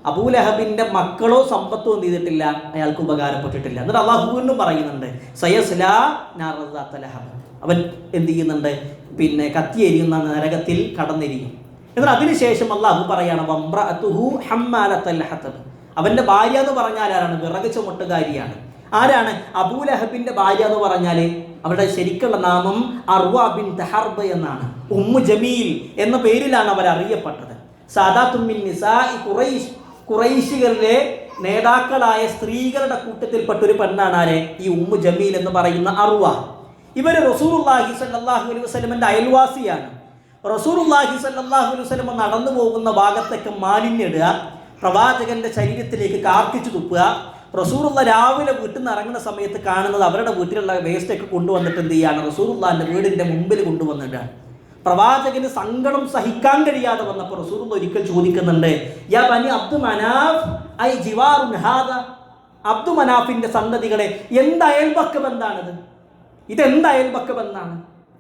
അബൂലഹബിന്റെ മക്കളോ സമ്പത്തോ എന്ത് ചെയ്തിട്ടില്ല, അയാൾക്ക് ഉപകാരപ്പെട്ടിട്ടില്ല. എന്നിട്ട് അള്ളാഹു വീണ്ടും പറയുന്നുണ്ട്, സയസ്ലാ നാറൻ ദാത ലഹബ്, അവൻ എന്ത് ചെയ്യുന്നുണ്ട്, പിന്നെ കത്തിയെരിയുന്ന നരകത്തിൽ കടന്നെരിയും. എന്നാൽ അതിനുശേഷം അള്ളാഹു പറയാണ്, വംറഅതുഹു ഹമ്മാലത്തൽ ഹതബ്, അവന്റെ ഭാര്യ എന്ന് പറഞ്ഞാൽ ആരാണ്, വിറക് ചുമട്ടുകാരിയാണ്. ആരാണ് അബൂലഹബിന്റെ ഭാര്യ എന്ന് പറഞ്ഞാൽ? അവരുടെ ശരിക്കുള്ള നാമം അർവ ബിൻത് ഹർബ് എന്നാണ്. ഉമ്മു ജമീൽ എന്ന പേരിലാണ് അവർ അറിയപ്പെട്ടത്. സാദാത്തുൻ മിൻ നിസാഇ ഖുറൈശ്, ഖുറൈശികളിലെ നേതാക്കളായ സ്ത്രീകളുടെ കൂട്ടത്തിൽപ്പെട്ട ഒരു പെണ്ണാണ് ആരെ, ഈ ഉമ്മു ജമീൽ എന്ന് പറയുന്ന അർവ. ഇവർ റസൂലുള്ളാഹി സ്വല്ലല്ലാഹു അലൈഹി വസല്ലമയുടെ അയൽവാസിയാണ്. റസൂലുള്ളാഹി സ്വല്ലല്ലാഹു അലൈഹി വസല്ലമ നടന്നു പോകുന്ന ഭാഗത്തേക്ക് മാലിന്യമിടുക, പ്രവാചകന്റെ ശരീരത്തിലേക്ക് കാർക്കിച്ചു തുപ്പുക. റസൂലുള്ള രാവിലെ വീട്ടിൽ നിന്ന് ഇറങ്ങുന്ന സമയത്ത് കാണുന്നത് അവരുടെ വീട്ടിലുള്ള വേസ്റ്റൊക്കെ കൊണ്ടുവന്നിട്ട് എന്ത് ചെയ്യാണ്, റസൂലുള്ളാഹിന്റെ വീടിന്റെ മുമ്പിൽ കൊണ്ടുവന്നിട്ടാണ്. പ്രവാചകന് സങ്കടം സഹിക്കാൻ കഴിയാതെ വന്നപ്പോൾ റസൂലുള്ള ഒരിക്കൽ ചോദിക്കുന്നുണ്ട്, യാ ബനി അബ്ദു മനാഫ് ഐ ജിവാറുൻ ഹാദ, അബ്ദു മനാഫിന്റെ സന്തതികളെ, എന്ത് അയൽപക്ക ബന്ധാണിത്, ഇതെന്ത് അയൽപക്ക ബന്ധാണ്,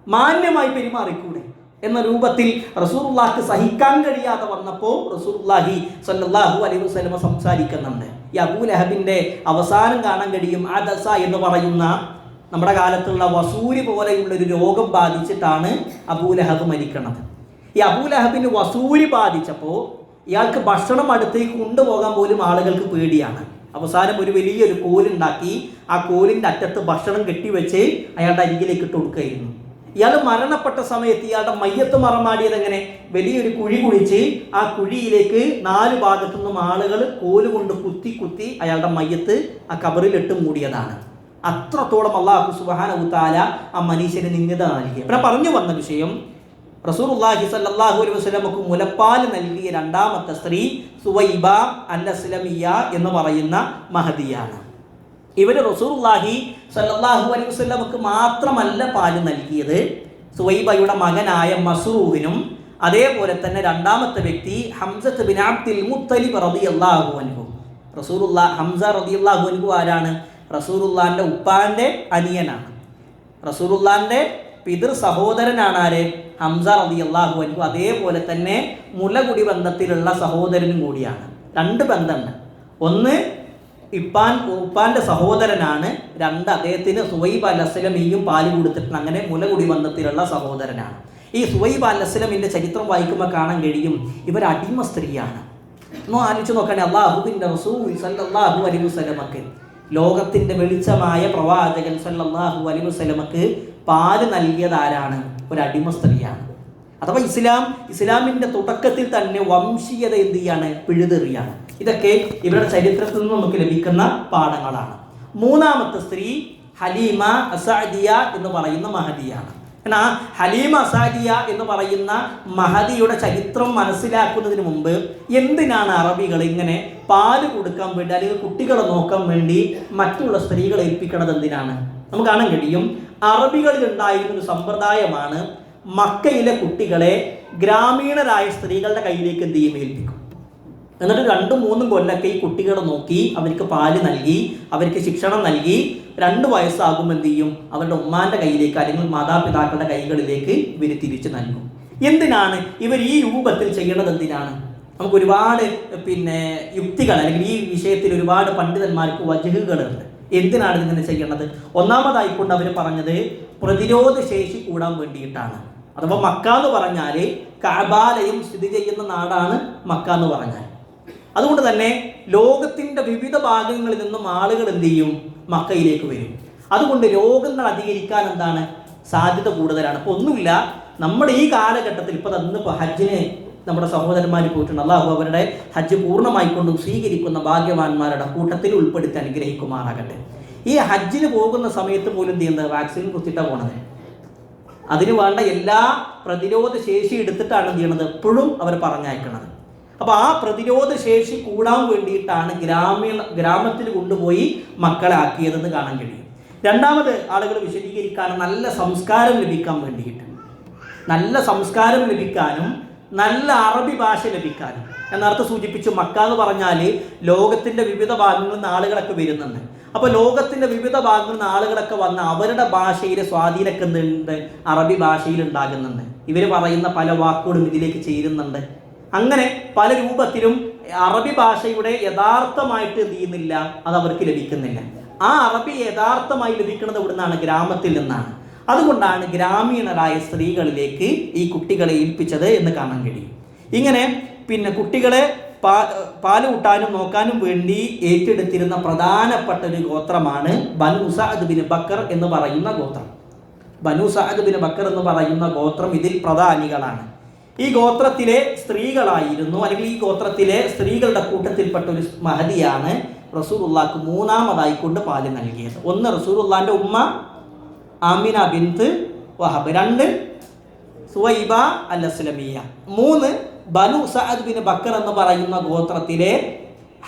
മാന്യമായി പെരുമാറിക്കൂടെ എന്ന രൂപത്തിൽ റസൂലുള്ളാഹിക്ക് സഹിക്കാൻ കഴിയാതെ വന്നപ്പോൾ റസൂലുള്ളാഹി സ്വല്ലല്ലാഹു അലൈഹി വസല്ലമ സംസാരിക്കുന്നുണ്ട്. ഈ അബൂലഹബിന്റെ അവസാനം കാണാൻ കഴിയും, അദസ എന്ന് പറയുന്ന നമ്മുടെ കാലത്തുള്ള വസൂരി പോലെയുള്ള ഒരു രോഗം ബാധിച്ചിട്ടാണ് അബൂലഹബ് മരിക്കുന്നത്. ഈ അബൂലഹബിന് വസൂരി ബാധിച്ചപ്പോൾ ഇയാൾക്ക് ഭക്ഷണം അടുത്തേക്ക് കൊണ്ടുപോകാൻ പോലും ആളുകൾക്ക് പേടിയാണ്. അവസാനം ഒരു വലിയൊരു കോലുണ്ടാക്കി ആ കോലിൻ്റെ അറ്റത്ത് ഭക്ഷണം കെട്ടിവെച്ച് അയാളുടെ അരികിലേക്ക് ഇട്ട് കൊടുക്കുകയായിരുന്നു. ഇയാൾ മരണപ്പെട്ട സമയത്ത് ഇയാളുടെ മയ്യത്ത് മറമാടിയത് എങ്ങനെ, വലിയൊരു കുഴി കുഴിച്ച് ആ കുഴിയിലേക്ക് 4 ഭാഗത്തു നിന്നും ആളുകൾ കോല് കൊണ്ട് കുത്തി കുത്തി അയാളുടെ മയ്യത്ത് ആ കബറിലിട്ട് മൂടിയതാണ്. അത്രത്തോളം അല്ലാഹു സുബ്ഹാനഹു വ തആല ആ മനുഷ്യന് നിന്ദ നൽകി. ഇവിടെ പറഞ്ഞു വന്ന വിഷയം, റസൂലുള്ളാഹി സ്വല്ലല്ലാഹു അലൈഹി വസല്ലമക്ക് മുലപ്പാൽ നൽകിയ രണ്ടാമത്തെ സ്ത്രീ സുവൈബ അൽ-അസ്ലമിയ എന്ന് പറയുന്ന മഹദിയാണ്. ഇവർ റസൂലുള്ളാഹി സ്വല്ലല്ലാഹു അലൈഹി വസല്ലമക്ക് മാത്രമല്ല പാല് നൽകിയത്, സുവൈബയുടെ മകനായ മസ്റൂഹിനും അതേപോലെ തന്നെ രണ്ടാമത്തെ വ്യക്തി ഹംസത്ത് ബിൻ അബ്ദുൽ മുത്തലിബ് റളിയല്ലാഹു അൻഹു. ഹംസ റളിയല്ലാഹു അൻഹു ആരാണ്? റസൂലുള്ളാഹിന്റെ ഉപ്പാന്റെ അനിയനാണ്. റസൂലുള്ളാഹിന്റെ പിതൃ സഹോദരനാണ് ആര്? ഹംസ റളിയല്ലാഹു അൻഹു. അതേപോലെ തന്നെ മുലകുടി ബന്ധത്തിലുള്ള സഹോദരനും കൂടിയാണ്. 2 ബന്ധമുണ്ട്. ഒന്ന് ഉപ്പാന്റെ സഹോദരനാണ്, 2 അദ്ദേഹത്തിന് സുവൈബ അൽ-അസ്ലമിയും പാല് കൊടുത്തിട്ടുണ്ട്. അങ്ങനെ മുലകുടി ബന്ധത്തിലുള്ള സഹോദരനാണ്. ഈ സുവൈബ അൽ-അസ്ലമിന്റെ ചരിത്രം വായിക്കുമ്പോൾ കാണാൻ കഴിയും, ഇവർ അടിമ സ്ത്രീയാണ്. ഒന്ന് ആലോചിച്ച് നോക്കണേ, അല്ലാഹുവിന്റെ റസൂൽ സല്ലല്ലാഹു അലൈഹി വസല്ലമക്ക്, ലോകത്തിന്റെ വെളിച്ചമായ പ്രവാചകൻ സല്ലല്ലാഹു അലൈഹി വസല്ലമക്ക് പാല് നൽകിയത് ആരാണ്? ഒരു അടിമ സ്ത്രീയാണ്. അഥവാ ഇസ്ലാമിന്റെ തുടക്കത്തിൽ തന്നെ വംശീയത എന്ത് ചെയ്യാണ്? പിഴുതെറിയാണ്. ഇതൊക്കെ ഇവരുടെ ചരിത്രത്തിൽ നിന്ന് നമുക്ക് ലഭിക്കുന്ന പാഠങ്ങളാണ്. 3ാമത്തെ സ്ത്രീ ഹലീമ അസാദിയ എന്ന് പറയുന്ന മഹദിയാണ്. എന്നാൽ ഹലീമ അസാദിയ എന്ന് പറയുന്ന മഹദിയുടെ ചരിത്രം മനസ്സിലാക്കുന്നതിന് മുമ്പ് എന്തിനാണ് അറബികൾ ഇങ്ങനെ പാല് കൊടുക്കാൻ വേണ്ടി അല്ലെങ്കിൽ കുട്ടികളെ നോക്കാൻ വേണ്ടി മറ്റുള്ള സ്ത്രീകളെ ഏൽപ്പിക്കണത്? എന്തിനാണ്? നമുക്ക് കാണാൻ കഴിയും, അറബികളിൽ ഉണ്ടായിരുന്ന ഒരു സമ്പ്രദായമാണ്, മക്കയിലെ കുട്ടികളെ ഗ്രാമീണരായ സ്ത്രീകളുടെ കയ്യിലേക്ക് എന്ത് ചെയ്യും? ഏൽപ്പിക്കും. എന്നിട്ട് 2-3 കൊല്ലൊക്കെ ഈ കുട്ടികളെ നോക്കി അവർക്ക് പാല് നൽകി, അവർക്ക് ശിക്ഷണം നൽകി, 2 വയസ്സാകുമ്പോൾ എന്ത് ചെയ്യും? അവരുടെ ഉമ്മാന്റെ കയ്യിലേക്ക് അല്ലെങ്കിൽ മാതാപിതാക്കളുടെ കൈകളിലേക്ക് ഇവർ തിരിച്ചു നൽകും. എന്തിനാണ് ഇവർ ഈ രൂപത്തിൽ ചെയ്യണത്? എന്തിനാണ്? നമുക്ക് ഒരുപാട് യുക്തികൾ അല്ലെങ്കിൽ ഈ വിഷയത്തിൽ ഒരുപാട് പണ്ഡിതന്മാർക്ക് വജ്ഹുകളുണ്ട്. എന്തിനാണ് ഇതിങ്ങനെ ചെയ്യണത്? ഒന്നാമതായിക്കൊണ്ട് അവർ പറഞ്ഞത് പ്രതിരോധ ശേഷി കൂടാൻ വേണ്ടിയിട്ടാണ്. അഥവാ മക്ക എന്ന് പറഞ്ഞാൽ കഅബാലയം സ്ഥിതി ചെയ്യുന്ന നാടാണ് മക്ക എന്ന് പറഞ്ഞാൽ. അതുകൊണ്ട് തന്നെ ലോകത്തിൻ്റെ വിവിധ ഭാഗങ്ങളിൽ നിന്നും ആളുകൾ എന്ത് ചെയ്യും? മക്കയിലേക്ക് വരും. അതുകൊണ്ട് രോഗങ്ങൾ അധികരിക്കാൻ എന്താണ് സാധ്യത കൂടുതലാണ്. അപ്പോൾ ഒന്നുമില്ല, നമ്മുടെ ഈ കാലഘട്ടത്തിൽ ഇപ്പോൾ ഹജ്ജിന് നമ്മുടെ സഹോദരന്മാർ പോയിട്ടുണ്ട്. അള്ളാഹു അവരുടെ ഹജ്ജ് പൂർണ്ണമായിക്കൊണ്ടും സ്വീകരിക്കുന്ന ഭാഗ്യവാന്മാരുടെ കൂട്ടത്തിൽ ഉൾപ്പെടുത്തി അനുഗ്രഹിക്കുമാറാകട്ടെ. ഈ ഹജ്ജിന് പോകുന്ന സമയത്ത് പോലും എന്ത് ചെയ്യുന്നത്, വാക്സിൻ കുത്തിയിട്ടാണ് പോണത്. അതിന് വേണ്ട എല്ലാ പ്രതിരോധ ശേഷി എടുത്തിട്ടാണ് എന്ത് ചെയ്യണത്, എപ്പോഴും അവർ പറഞ്ഞയക്കണത്. അപ്പോൾ ആ പ്രതിരോധ ശേഷി കൂടാൻ വേണ്ടിയിട്ടാണ് ഗ്രാമത്തിൽ കൊണ്ടുപോയി മക്കളെ ആക്കിയതെന്ന് കാണാൻ കഴിയും. രണ്ടാമത് ആളുകൾ വിശദീകരിക്കാൻ നല്ല സംസ്കാരം ലഭിക്കാൻ വേണ്ടിയിട്ട്, നല്ല സംസ്കാരം ലഭിക്കാനും നല്ല അറബി ഭാഷ ലഭിക്കാനും. ഞാൻ നേരത്തെ സൂചിപ്പിച്ചു, മക്ക എന്ന് പറഞ്ഞാൽ ലോകത്തിൻ്റെ വിവിധ ഭാഗങ്ങളിൽ നിന്ന് ആളുകളൊക്കെ വരുന്നുണ്ട്. അപ്പോൾ ലോകത്തിൻ്റെ വിവിധ ഭാഗങ്ങളിൽ നിന്ന് ആളുകളൊക്കെ വന്ന് അവരുടെ ഭാഷയിലെ സ്വാധീനമൊക്കെ എന്തുണ്ട്, അറബി ഭാഷയിൽ ഉണ്ടാകുന്നുണ്ട്. ഇവർ പറയുന്ന പല വാക്കുകളും ഇതിലേക്ക് ചേരുന്നുണ്ട്. അങ്ങനെ പല രൂപത്തിലും അറബി ഭാഷയുടെ യഥാർത്ഥമായിട്ട് എന്ത് ചെയ്യുന്നില്ല, അത് അവർക്ക് ലഭിക്കുന്നില്ല. ആ അറബി യഥാർത്ഥമായി ലഭിക്കുന്നത് ഇവിടുന്നാണ്, ഗ്രാമത്തിൽ നിന്നാണ്. അതുകൊണ്ടാണ് ഗ്രാമീണരായ സ്ത്രീകളിലേക്ക് ഈ കുട്ടികളെ ഏൽപ്പിച്ചത് എന്ന് കാണാൻ കഴിയും. ഇങ്ങനെ പിന്നെ കുട്ടികളെ പാല് കൂട്ടാനും നോക്കാനും വേണ്ടി ഏറ്റെടുത്തിരുന്ന പ്രധാനപ്പെട്ട ഒരു ഗോത്രമാണ് ബനു സഅദ് ബിൻ ബക്കർ എന്ന് പറയുന്ന ഗോത്രം. ബനു സഅദ് ബിൻ ബക്കർ എന്ന് പറയുന്ന ഗോത്രം ഇതിൽ പ്രധാനികളാണ്. ഈ ഗോത്രത്തിലെ സ്ത്രീകളായിരുന്നു, അല്ലെങ്കിൽ ഈ ഗോത്രത്തിലെ സ്ത്രീകളുടെ കൂട്ടത്തിൽപ്പെട്ട ഒരു മഹദിയാണ് റസൂലുള്ളാഹിക്ക് മൂന്നാമതായിക്കൊണ്ട് പാല് നൽകിയത്. ഒന്ന് റസൂലുള്ളാഹിന്റെ ഉമ്മ ആമിന ബിൻത്ത് വഹബ്, 2 സുവൈബ അൽ അസ്ലമിയ, 3 ബനു സഅദ് ബിൻ ബക്കർ എന്ന് പറയുന്ന ഗോത്രത്തിലെ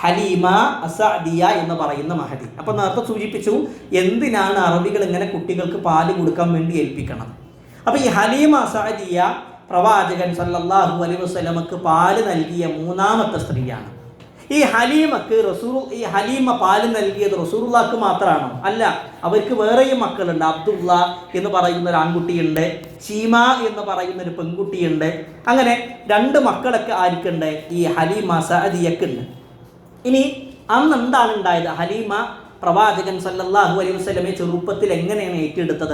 ഹലീമ അസഅദിയ എന്ന് പറയുന്ന മഹദി. അപ്പോൾ നേരത്തെ സൂചിപ്പിച്ചു എന്തിനാണ് അറബികൾ ഇങ്ങനെ കുട്ടികൾക്ക് പാല് കൊടുക്കാൻ വേണ്ടി ഏൽപ്പിക്കണം. അപ്പോൾ ഈ ഹലീമ അസഅദിയ പ്രവാചകൻ സല്ലല്ലാഹു അലൈഹി വസല്ലമക്ക് പാല് നൽകിയ മൂന്നാമത്തെ സ്ത്രീയാണ്. ഈ ഹലീമ പാല് നൽകിയത് റസൂലുള്ളാഹിക്ക് മാത്രമാണോ? അല്ല, അവർക്ക് വേറെയും മക്കളുണ്ട്. അബ്ദുള്ള എന്ന് പറയുന്ന ഒരു ആൺകുട്ടിയുണ്ട്, ഷീമ എന്ന് പറയുന്ന ഒരു പെൺകുട്ടിയുണ്ട്. അങ്ങനെ 2 മക്കളൊക്കെ ആർക്കുണ്ട്, ഈ ഹലീമ സഅദിയക്കുണ്ട്. ഇനി അന്ന് എന്താണ് ഉണ്ടായത്? ഹലീമ പ്രവാചകൻ സല്ലല്ലാഹു അലൈഹി വസല്ലമയെ ചെറുപ്പത്തിൽ എങ്ങനെയാണ് ഏറ്റെടുത്തത്,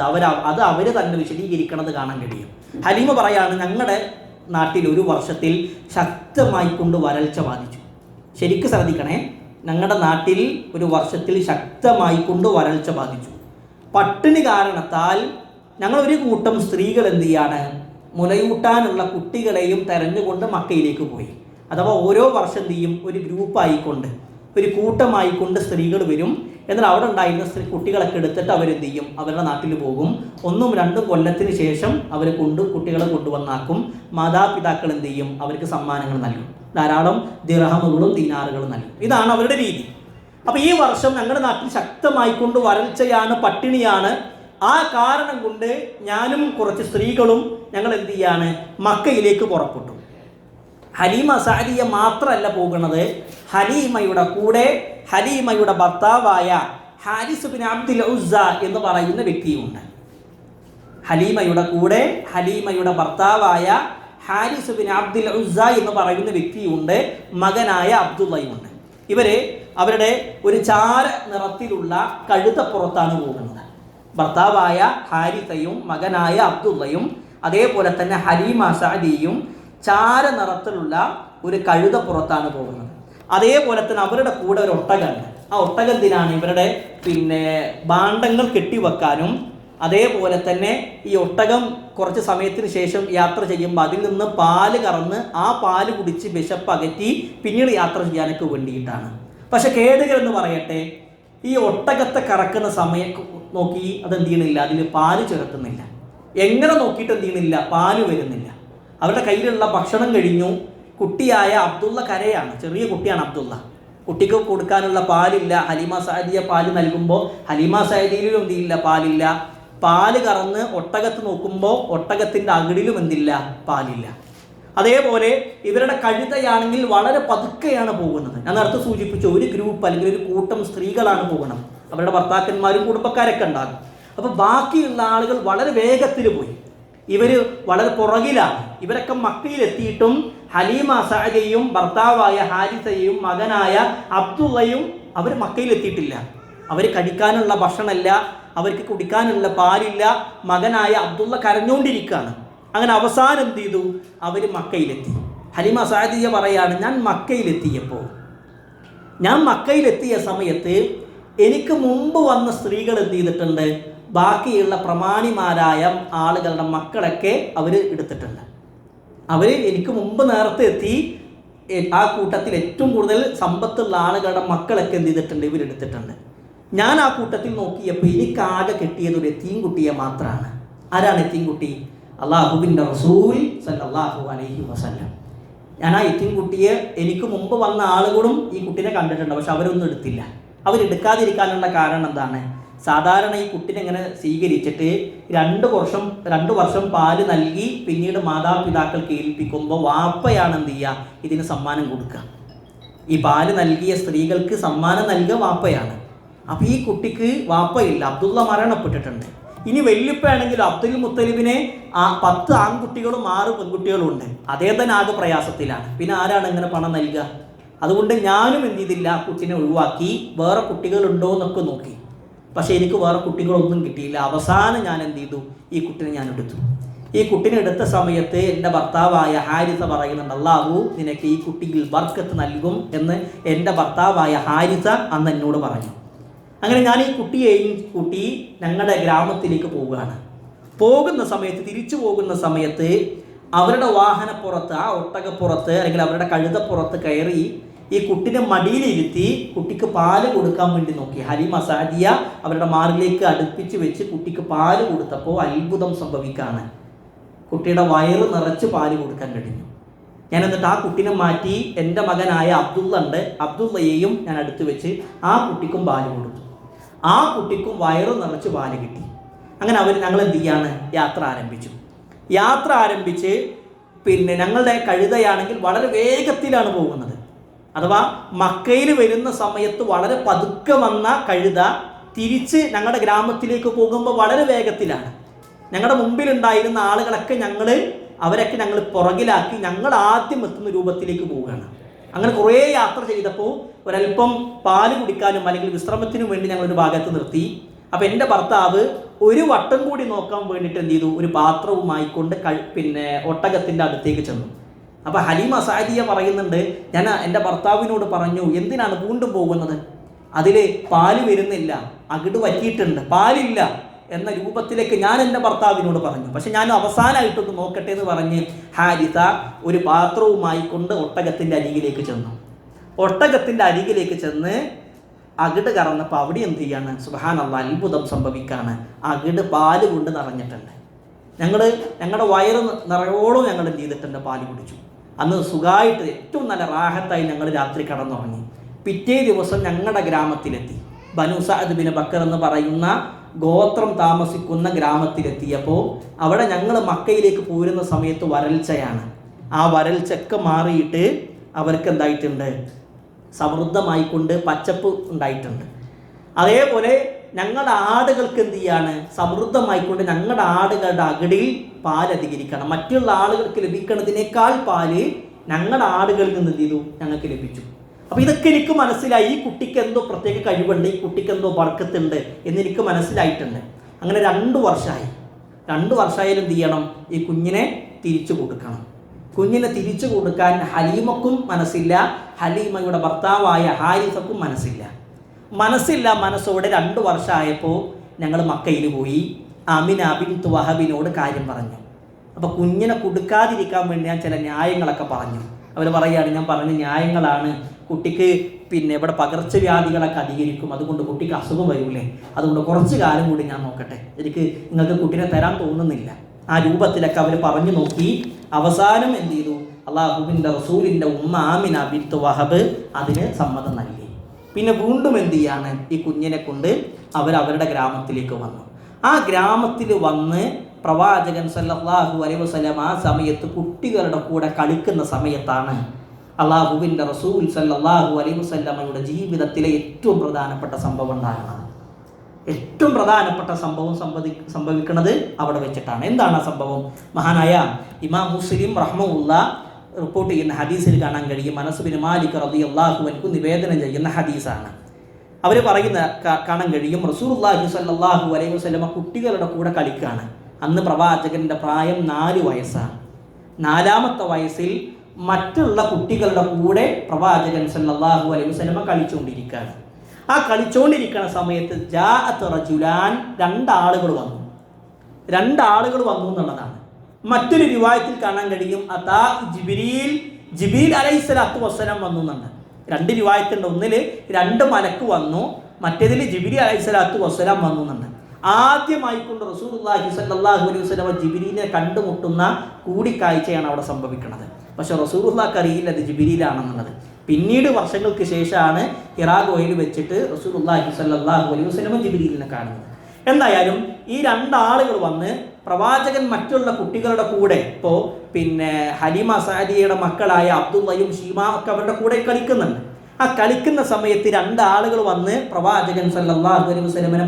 അവർ തന്നെ വിശദീകരിക്കണത് കാണാൻ കഴിയും. ഹലീമ പറയാണ്, ഞങ്ങളുടെ നാട്ടിൽ ഒരു വർഷത്തിൽ ശക്തമായി കൊണ്ട് വരൾച്ച ബാധിച്ചു. ശരിക്കും ശ്രദ്ധിക്കണേ, ഞങ്ങളുടെ നാട്ടിൽ ഒരു വർഷത്തിൽ ശക്തമായി കൊണ്ട് വരൾച്ച ബാധിച്ചു. പട്ടിണി കാരണത്താൽ ഞങ്ങളൊരു കൂട്ടം സ്ത്രീകൾ എന്ത് ചെയ്യാണ്, മുലയൂട്ടാനുള്ള കുട്ടികളെയും തെരഞ്ഞുകൊണ്ട് മക്കയിലേക്ക് പോയി. അഥവാ ഓരോ വർഷം എന്ത് ചെയ്യും, ഒരു ഗ്രൂപ്പായിക്കൊണ്ട്, ഒരു കൂട്ടമായിക്കൊണ്ട് സ്ത്രീകൾ വരും. എന്നാൽ അവിടെ ഉണ്ടായിരുന്ന കുട്ടികളൊക്കെ എടുത്തിട്ട് അവരെന്ത് ചെയ്യും, അവരുടെ നാട്ടിൽ പോകും. 1-2 കൊല്ലത്തിന് ശേഷം അവർ കുട്ടികളെ കൊണ്ടുവന്നാക്കും. മാതാപിതാക്കൾ എന്ത് ചെയ്യും, അവർക്ക് സമ്മാനങ്ങൾ നൽകും, ധാരാളം ദിർഹമുകളും ദീനാറുകളും നൽകും. ഇതാണ് അവരുടെ രീതി. അപ്പോൾ ഈ വർഷം ഞങ്ങളുടെ നാട്ടിൽ ശക്തമായിക്കൊണ്ട് വരൾച്ചയാണ്, പട്ടിണിയാണ്. ആ കാരണം കൊണ്ട് ഞാനും കുറച്ച് സ്ത്രീകളും ഞങ്ങൾ എന്ത് ചെയ്യാണ്, മക്കയിലേക്ക് പുറപ്പെട്ടു. ഹലീമ സഅദിയ മാത്രമല്ല പോകുന്നത്, ഹലീമയുടെ കൂടെ ഹലീമയുടെ ഭർത്താവായ ഹാരിസ് ബിൻ അബ്ദുൽ ഉസ്സ എന്ന് പറയുന്ന വ്യക്തിയുണ്ട്. ഹലീമയുടെ കൂടെ ഹലീമയുടെ ഭർത്താവായ ഹാരിസ് ബിൻ അബ്ദുൽ ഉസ്സ എന്ന് പറയുന്ന വ്യക്തിയുണ്ട്, മകനായ അബ്ദുള്ളയുമുണ്ട്. ഇവര് അവരുടെ ഒരു ചാര നിറത്തിലുള്ള കഴുതപ്പുറത്താണ് പോകുന്നത്. ഭർത്താവായ ഹാരിസയും മകനായ അബ്ദുള്ളയും അതേപോലെ തന്നെ ഹലീമ സഅദിയും ചാര നിറത്തിലുള്ള ഒരു കഴുതപ്പുറത്താണ് പോകുന്നത്. അതേപോലെ തന്നെ അവരുടെ കൂടെ ഒരു ഒട്ടകമുണ്ട്. ആ ഒട്ടകത്തിനാണ് ഇവരുടെ ഭാണ്ഡങ്ങൾ കെട്ടിവെക്കാനും, അതേപോലെ തന്നെ ഈ ഒട്ടകം കുറച്ച് സമയത്തിന് ശേഷം യാത്ര ചെയ്യുമ്പോൾ അതിൽ നിന്ന് പാല് കറന്ന് ആ പാല് കുടിച്ച് വിശപ്പ് അകറ്റി പിന്നീട് യാത്ര ചെയ്യാനൊക്കെ വേണ്ടിയിട്ടാണ്. പക്ഷെ കേടുകളെന്ന് പറയട്ടെ, ഈ ഒട്ടകത്തെ കറക്കുന്ന സമയം നോക്കി അതെന്ത് ചെയ്യണില്ല, അതിൽ പാല് ചേർക്കുന്നില്ല. എങ്ങനെ നോക്കിയിട്ട് എന്ത് ചെയ്യണില്ല, പാല് വരുന്നില്ല. അവരുടെ കയ്യിലുള്ള ഭക്ഷണം കഴിഞ്ഞു. കുട്ടിയായ അബ്ദുള്ള കരയാണ്, ചെറിയ കുട്ടിയാണ് അബ്ദുള്ള. കുട്ടിക്ക് കൊടുക്കാനുള്ള പാലില്ല. ഹലീമ സഅദിയ പാല് നൽകുമ്പോൾ ഹലീമ സഅദിയിലും എന്തില്ല, പാലില്ല. പാല് കറന്ന് ഒട്ടകത്ത് നോക്കുമ്പോൾ ഒട്ടകത്തിൻ്റെ അകിടിലും എന്തില്ല, പാലില്ല. അതേപോലെ ഇവരുടെ കഴുതയാണെങ്കിൽ വളരെ പതുക്കെയാണ് പോകുന്നത്. ഞാൻ നേരത്തെ സൂചിപ്പിച്ചു, ഒരു ഗ്രൂപ്പ് അല്ലെങ്കിൽ ഒരു കൂട്ടം സ്ത്രീകളാണ് പോകുന്നത്. അവരുടെ ഭർത്താക്കന്മാരും കുടുംബക്കാരൊക്കെ ഉണ്ടാകും. അപ്പോൾ ബാക്കിയുള്ള ആളുകൾ വളരെ വേഗത്തിൽ പോയി, ഇവർ വളരെ പുറകിലാണ്. ഇവരൊക്കെ മക്കയിലെത്തിയിട്ടും ഹലീമ സഅദിയയും ഭർത്താവായ ഹാരിസയും മകനായ അബ്ദുള്ളയും അവർ മക്കയിലെത്തിയിട്ടില്ല. അവർ കഴിക്കാനുള്ള ഭക്ഷണമില്ല, അവർക്ക് കുടിക്കാനുള്ള പാലില്ല. മകനായ അബ്ദുള്ള കരഞ്ഞുകൊണ്ടിരിക്കുകയാണ്. അങ്ങനെ അവസാനം എന്ത് ചെയ്തു, അവർ മക്കയിലെത്തി. ഹലീമ സഅദിയ പറയാണ്, ഞാൻ മക്കയിലെത്തിയ സമയത്ത് എനിക്ക് മുമ്പ് വന്ന സ്ത്രീകൾ എന്ത് ചെയ്തിട്ടുണ്ട്, ബാക്കിയുള്ള പ്രമാണിമാരായ ആളുകളുടെ മക്കളൊക്കെ അവർ എടുത്തിട്ടുണ്ട്. അവർ എനിക്ക് മുമ്പ് നേരത്തെ എത്തി. ആ കൂട്ടത്തിൽ ഏറ്റവും കൂടുതൽ സമ്പത്തുള്ള ആളുകളുടെ മക്കളൊക്കെ എന്ത് ചെയ്തിട്ടുണ്ട്, ഇവരെടുത്തിട്ടുണ്ട്. ഞാൻ ആ കൂട്ടത്തിൽ നോക്കിയപ്പോൾ എനിക്കാകെ കിട്ടിയത് ഒരു എത്തീംകുട്ടിയെ മാത്രമാണ്. ആരാണ് എത്തീംകുട്ടി? അല്ലാഹുവിൻ്റെ റസൂൽ സല്ലല്ലാഹു അലൈഹി വസല്ലം. ഞാൻ ആ എത്തീംകുട്ടിയെ, എനിക്ക് മുമ്പ് വന്ന ആളുകളും ഈ കുട്ടിനെ കണ്ടിട്ടുണ്ട്, പക്ഷെ അവരൊന്നും എടുത്തില്ല. അവരെടുക്കാതിരിക്കാനുള്ള കാരണം എന്താണ്? സാധാരണ ഈ കുട്ടിനെ ഇങ്ങനെ സ്വീകരിച്ചിട്ട് 2 വർഷം പാല് നൽകി പിന്നീട് മാതാപിതാക്കൾക്ക് ഏൽപ്പിക്കുമ്പോൾ വാപ്പയാണ് എന്ത് ചെയ്യുക, ഇതിന് സമ്മാനം കൊടുക്കുക. ഈ പാല് നൽകിയ സ്ത്രീകൾക്ക് സമ്മാനം നൽകുക വാപ്പയാണ്. അപ്പോൾ ഈ കുട്ടിക്ക് വാപ്പയില്ല, അബ്ദുള്ള മരണപ്പെട്ടിട്ടുണ്ട്. ഇനി വല്യപ്പയാണെങ്കിലും അബ്ദുൽ മുത്തലിബിനെ 10 ആൺകുട്ടികളും 6 പെൺകുട്ടികളും ഉണ്ട്. അതേ തന്നെ ആകെ പ്രയാസത്തിലാണ്. പിന്നെ ആരാണ് ഇങ്ങനെ പണം നൽകുക? അതുകൊണ്ട് ഞാനും എന്ത് ചെയ്തില്ല, ആ കുട്ടിനെ ഒഴിവാക്കി വേറെ കുട്ടികളുണ്ടോ എന്നൊക്കെ നോക്കി. പക്ഷേ എനിക്ക് വേറെ കുട്ടികളൊന്നും കിട്ടിയില്ല. അവസാനം ഞാൻ എന്ത് ചെയ്തു, ഈ കുട്ടിനെ ഞാൻ എടുത്തു. ഈ കുട്ടിനെ എടുത്ത സമയത്ത് എൻ്റെ ഭർത്താവായ ഹാരിസ പറയുന്നുണ്ട്, അല്ലാഹു നിനക്ക് ഈ കുട്ടിയിൽ ബർക്കത്ത് നൽകും എന്ന് എൻ്റെ ഭർത്താവായ ഹാരിസ അന്ന് എന്നോട് പറഞ്ഞു. അങ്ങനെ ഞാൻ ഈ കുട്ടിയെയും കൂട്ടി ഞങ്ങളുടെ ഗ്രാമത്തിലേക്ക് പോവുകയാണ്. തിരിച്ചു പോകുന്ന സമയത്ത് അവരുടെ വാഹനപ്പുറത്ത്, ആ ഒട്ടകപ്പുറത്ത് അല്ലെങ്കിൽ അവരുടെ കഴുതപ്പുറത്ത് കയറി ഈ കുട്ടിനെ മടിയിലിരുത്തി കുട്ടിക്ക് പാല് കൊടുക്കാൻ വേണ്ടി നോക്കി. ഹലീമ സഅദിയ അവരുടെ മാറിലേക്ക് അടുപ്പിച്ച് വെച്ച് കുട്ടിക്ക് പാല് കൊടുത്തപ്പോൾ അത്ഭുതം സംഭവിക്കാണ്. കുട്ടിയുടെ വയറ് നിറച്ച് പാല് കൊടുക്കാൻ കഴിഞ്ഞു. ഞാൻ എന്നിട്ട് ആ കുട്ടിനെ മാറ്റി എൻ്റെ മകനായ അബ്ദുള്ളയെയും ഞാൻ അടുത്ത് വെച്ച് ആ കുട്ടിക്കും പാല് കൊടുത്തു. ആ കുട്ടിക്കും വയറ് നിറച്ച് പാല് കിട്ടി. അങ്ങനെ ഞങ്ങൾ എന്ത് ചെയ്യാണ്, യാത്ര ആരംഭിച്ച് പിന്നെ ഞങ്ങളുടെ കഴുതയാണെങ്കിൽ വളരെ വേഗത്തിലാണ് പോകുന്നത്. അഥവാ മക്കയിൽ വരുന്ന സമയത്ത് വളരെ പതുക്കെ വന്ന കഴുത തിരിച്ച് ഞങ്ങളുടെ ഗ്രാമത്തിലേക്ക് പോകുമ്പോൾ വളരെ വേഗത്തിലാണ്. ഞങ്ങളുടെ മുമ്പിലുണ്ടായിരുന്ന ആളുകളൊക്കെ അവരൊക്കെ ഞങ്ങൾ പുറകിലാക്കി ഞങ്ങൾ ആദ്യം എത്തുന്ന രൂപത്തിലേക്ക് പോവുകയാണ്. അങ്ങനെ കുറേ യാത്ര ചെയ്തപ്പോൾ ഒരല്പം പാല് കുടിക്കാനും അല്ലെങ്കിൽ വിശ്രമത്തിനും വേണ്ടി ഞങ്ങളൊരു ഭാഗത്ത് നിർത്തി. അപ്പോൾ എൻ്റെ ഭർത്താവ് ഒരു വട്ടം കൂടി നോക്കാൻ വേണ്ടിയിട്ട് എന്ത് ചെയ്തു, ഒരു പാത്രവുമായിക്കൊണ്ട് പിന്നെ ഒട്ടകത്തിൻ്റെ അടുത്തേക്ക് ചെന്നു. അപ്പോൾ ഹലീമ സഅദിയ പറയുന്നുണ്ട്, ഞാൻ എൻ്റെ ഭർത്താവിനോട് പറഞ്ഞു, എന്തിനാണ് വീണ്ടും പോകുന്നത്? അതിൽ പാല് വരുന്നില്ല, അകിട് വറ്റിയിട്ടുണ്ട്, പാലില്ല എന്ന രൂപത്തിലേക്ക് ഞാൻ എൻ്റെ ഭർത്താവിനോട് പറഞ്ഞു. പക്ഷെ ഞാൻ അവസാനമായിട്ടൊന്ന് നോക്കട്ടെ എന്ന് പറഞ്ഞ് ഹാരിസ ഒരു പാത്രവുമായി കൊണ്ട് ഒട്ടകത്തിൻ്റെ അരികിലേക്ക് ചെന്ന് അകിട് കറന്നപ്പോൾ അവിടെ എന്ത് ചെയ്യാണ്, സുബ്ഹാനല്ലാഹ്, അത്ഭുതം സംഭവിക്കാണ്. അകിട് പാല് കൊണ്ട് നിറഞ്ഞിട്ടുണ്ട്. ഞങ്ങളുടെ വയറ് നിറയോളം ഞങ്ങൾ എന്ത് ചെയ്തിട്ടുണ്ട്, പാല് കുടിച്ചു. അന്ന് സുഖമായിട്ട് ഏറ്റവും നല്ല റാഹത്തായി ഞങ്ങൾ രാത്രി കടന്നുറങ്ങി. പിറ്റേ ദിവസം ഞങ്ങളുടെ ഗ്രാമത്തിലെത്തി. ബനു സഅദ് ബിൻ ബക്കർ എന്ന് പറയുന്ന ഗോത്രം താമസിക്കുന്ന ഗ്രാമത്തിലെത്തിയപ്പോൾ അവിടെ ഞങ്ങൾ മക്കയിലേക്ക് പോരുന്ന സമയത്ത് വരൾച്ചയാണ്. ആ വരൾച്ചയൊക്കെ മാറിയിട്ട് അവർക്ക് എന്തായിട്ടുണ്ട്, സമൃദ്ധമായിക്കൊണ്ട് പച്ചപ്പ് ഉണ്ടായിട്ടുണ്ട്. അതേപോലെ ഞങ്ങളുടെ ആടുകൾക്ക് എന്ത് ചെയ്യാണ്, സമൃദ്ധമായിക്കൊണ്ട് ഞങ്ങളുടെ ആടുകളുടെ അകിടിൽ പാൽ അധികരിക്കണം. മറ്റുള്ള ആളുകൾക്ക് ലഭിക്കുന്നതിനേക്കാൾ പാല് ഞങ്ങളുടെ ആടുകളിൽ നിന്ന് എന്ത് ചെയ്തു, ഞങ്ങൾക്ക് ലഭിച്ചു. അപ്പോൾ ഇതൊക്കെ എനിക്ക് മനസ്സിലായി. ഈ കുട്ടിക്ക് എന്തോ പ്രത്യേക കഴിവുണ്ട്, ഈ കുട്ടിക്ക് എന്തോ ബർക്കത്തുണ്ട് എന്നെനിക്ക് മനസ്സിലായിട്ടുണ്ട്. അങ്ങനെ 2 വർഷമായി. 2 വർഷമായാലും എന്ത് ചെയ്യണം, ഈ കുഞ്ഞിനെ തിരിച്ചു കൊടുക്കണം. കുഞ്ഞിനെ തിരിച്ചു കൊടുക്കാൻ ഹലീമക്കും മനസ്സില്ല, ഹലീമയുടെ ഭർത്താവായ ഹാരിസക്കും മനസ്സോടെ 2 വർഷമായപ്പോൾ ഞങ്ങൾ മക്കയിൽ പോയി. ആമിന ബിൻത് വഹബിനോട് കാര്യം പറഞ്ഞു. അപ്പോൾ കുഞ്ഞിനെ കൊടുക്കാതിരിക്കാൻ വേണ്ടി ഞാൻ ചില ന്യായങ്ങളൊക്കെ പറഞ്ഞു. അവർ പറയുകയാണ്, ഞാൻ പറഞ്ഞ ന്യായങ്ങളാണ്, കുട്ടിക്ക് പിന്നെ ഇവിടെ പകർച്ചവ്യാധികളൊക്കെ അധികരിക്കും, അതുകൊണ്ട് കുട്ടിക്ക് അസുഖം വരൂലേ, അതുകൊണ്ട് കുറച്ച് കാലം കൂടി ഞാൻ നോക്കട്ടെ, എനിക്ക് നിങ്ങൾക്ക് കുട്ടീനെ തരാൻ തോന്നുന്നില്ല. ആ രൂപത്തിലൊക്കെ അവർ പറഞ്ഞു നോക്കി. അവസാനം എന്ത് ചെയ്തു, അല്ലാഹുവിൻ്റെ റസൂലിൻ്റെ ഉമ്മ ആമിന ബിൻത് വഹബ് അതിന് സമ്മതം നൽകി. പിന്നെ വീണ്ടും എന്ത് ചെയ്യാണ്, ഈ കുഞ്ഞിനെ കൊണ്ട് അവരുടെ ഗ്രാമത്തിലേക്ക് വന്നു. ആ ഗ്രാമത്തിൽ വന്ന് പ്രവാചകൻ സല്ലല്ലാഹു അലൈഹി വസല്ലം ആ സമയത്ത് കുട്ടികളുടെ കൂടെ കളിക്കുന്ന സമയത്താണ് അല്ലാഹുവിൻ്റെ റസൂൽ സല്ലല്ലാഹു അലൈഹി വസല്ലമയുടെ ജീവിതത്തിലെ ഏറ്റവും പ്രധാനപ്പെട്ട സംഭവം ഉണ്ടാകുന്നത്. ഏറ്റവും പ്രധാനപ്പെട്ട സംഭവം സംഭവിക്കുന്നത് അവിടെ വെച്ചിട്ടാണ്. എന്താണ് ആ സംഭവം? മഹാനായ ഇമാം മുസ്ലിം റഹ്മഹുല്ലാഹ് റിപ്പോർട്ട് ചെയ്യുന്ന ഹദീസിൽ കാണാൻ കഴിയും. അനസ് ബിൻ മാലിക് റളിയല്ലാഹു അൻഹു നിവേദനം ചെയ്യുന്ന ഹദീസാണ്. അവർ പറയുന്ന കാണാൻ കഴിയും, റസൂലുള്ളാഹി സ്വല്ലല്ലാഹു അലൈഹി വസല്ലമ കുട്ടികളുടെ കൂടെ കളിക്കുകയാണ്. അന്ന് പ്രവാചകന്റെ പ്രായം 4 വയസ്സാണ്. 4ാമത്തെ വയസ്സിൽ മറ്റുള്ള കുട്ടികളുടെ കൂടെ പ്രവാചകൻ സല്ലല്ലാഹു അലൈഹി വസല്ലമ കളിച്ചുകൊണ്ടിരിക്കുകയാണ്. ആ കളിച്ചുകൊണ്ടിരിക്കുന്ന സമയത്ത് ജാഅത്ത് റജുലാൻ, രണ്ടാളുകൾ വന്നു എന്നുള്ളതാണ്. മറ്റൊരു റിവായത്തിൽ കാണാൻ കഴിയും അതാ ജിബ്രീൽ അലൈഹിസ്സലാത്തു വസ്സലാം വന്നു എന്നുണ്ട്. രണ്ട് റിവായത്തുണ്ട്. ഒന്നിൽ 2 മലക്ക് വന്നു, മറ്റേതിൽ ജിബ്രീൽ അലൈഹിസ്സലാത്തു വസ്സലാം വന്നു എന്നുണ്ട്. ആദ്യമായിക്കൊണ്ട് റസൂലുള്ളാഹി സ്വല്ലല്ലാഹു അലൈഹി വസല്ലം ജിബ്രീലിനെ കണ്ടുമുട്ടുന്ന കൂടിക്കാഴ്ചയാണ് അവിടെ സംഭവിക്കുന്നത്. പക്ഷെ റസൂലുള്ളാഹിക്ക് അറിയില്ല അത് ജിബ്രീലാണെന്നുള്ളത്. പിന്നീട് വർഷങ്ങൾക്ക് ശേഷമാണ് ഹിറാ ഗുഹയിൽ വെച്ചിട്ട് റസൂലുള്ളാഹി സ്വല്ലല്ലാഹു അലൈഹി വസല്ലം ജിബ്രീലിനെ കാണുന്നത്. എന്തായാലും ഈ രണ്ടാളുകൾ വന്ന് പ്രവാചകൻ മറ്റുള്ള കുട്ടികളുടെ കൂടെ, ഇപ്പോൾ ഹലീമ സഅദിയയുടെ മക്കളായ അബ്ദുള്ളയും ഷീമ ഒക്കെ അവരുടെ കൂടെ കളിക്കുന്നുണ്ട്. ആ കളിക്കുന്ന സമയത്ത് രണ്ടാളുകൾ വന്ന് പ്രവാചകൻ സല്ലല്ലാഹു അലൈഹി വസല്ലമനെ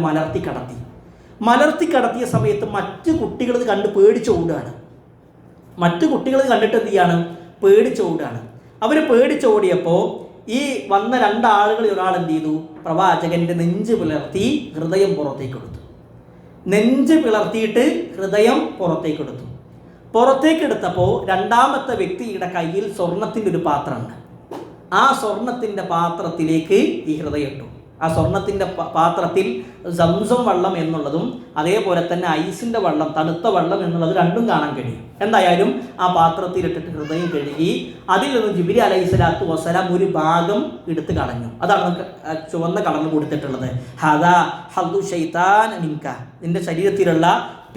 മലർത്തി കടത്തിയ സമയത്ത് മറ്റു കുട്ടികൾ ഇത് കണ്ട് പേടിച്ചോടുകയാണ്. കണ്ടിട്ട് എന്ത് ചെയ്യാണ്? പേടിച്ചോടുകയാണ്. അവർ പേടിച്ചോടിയപ്പോൾ ഈ വന്ന രണ്ടാളുകളിൽ ഒരാൾ എന്ത് ചെയ്തു? പ്രവാചകന്റെ നെഞ്ച് പിളർത്തി ഹൃദയം പുറത്തേക്കെടുത്തു. ഹൃദയം പുറത്തേക്കെടുത്തപ്പോൾ രണ്ടാമത്തെ വ്യക്തിയുടെ കയ്യിൽ സ്വർണത്തിൻ്റെ ഒരു പാത്രമുണ്ട്. ആ സ്വർണത്തിൻ്റെ പാത്രത്തിലേക്ക് ഈ ഹൃദയം ഇട്ടു. ആ സ്വർണത്തിൻ്റെ പാത്രത്തിൽ സംസം വെള്ളം എന്നുള്ളതും അതേപോലെ തന്നെ ഐസിൻ്റെ വെള്ളം, തണുത്ത വെള്ളം എന്നുള്ളത് രണ്ടും കാണാൻ കഴിയും. എന്തായാലും ആ പാത്രത്തിലിട്ടിട്ട് ഹൃദയം കഴുകി അതിൽ നിന്ന് ജിബ്രീൽ അലൈഹിസ്സലാത്തു വസ്സലാം ഒരു ഭാഗം എടുത്ത് കളഞ്ഞു. അതാണ് നമുക്ക് ചുവന്ന കളറിൽ കൊടുത്തിട്ടുള്ളത്. ഹദാ ഹദ്ദു ശൈത്താൻ മിൻക, നിന്റെ ശരീരത്തിലുള്ള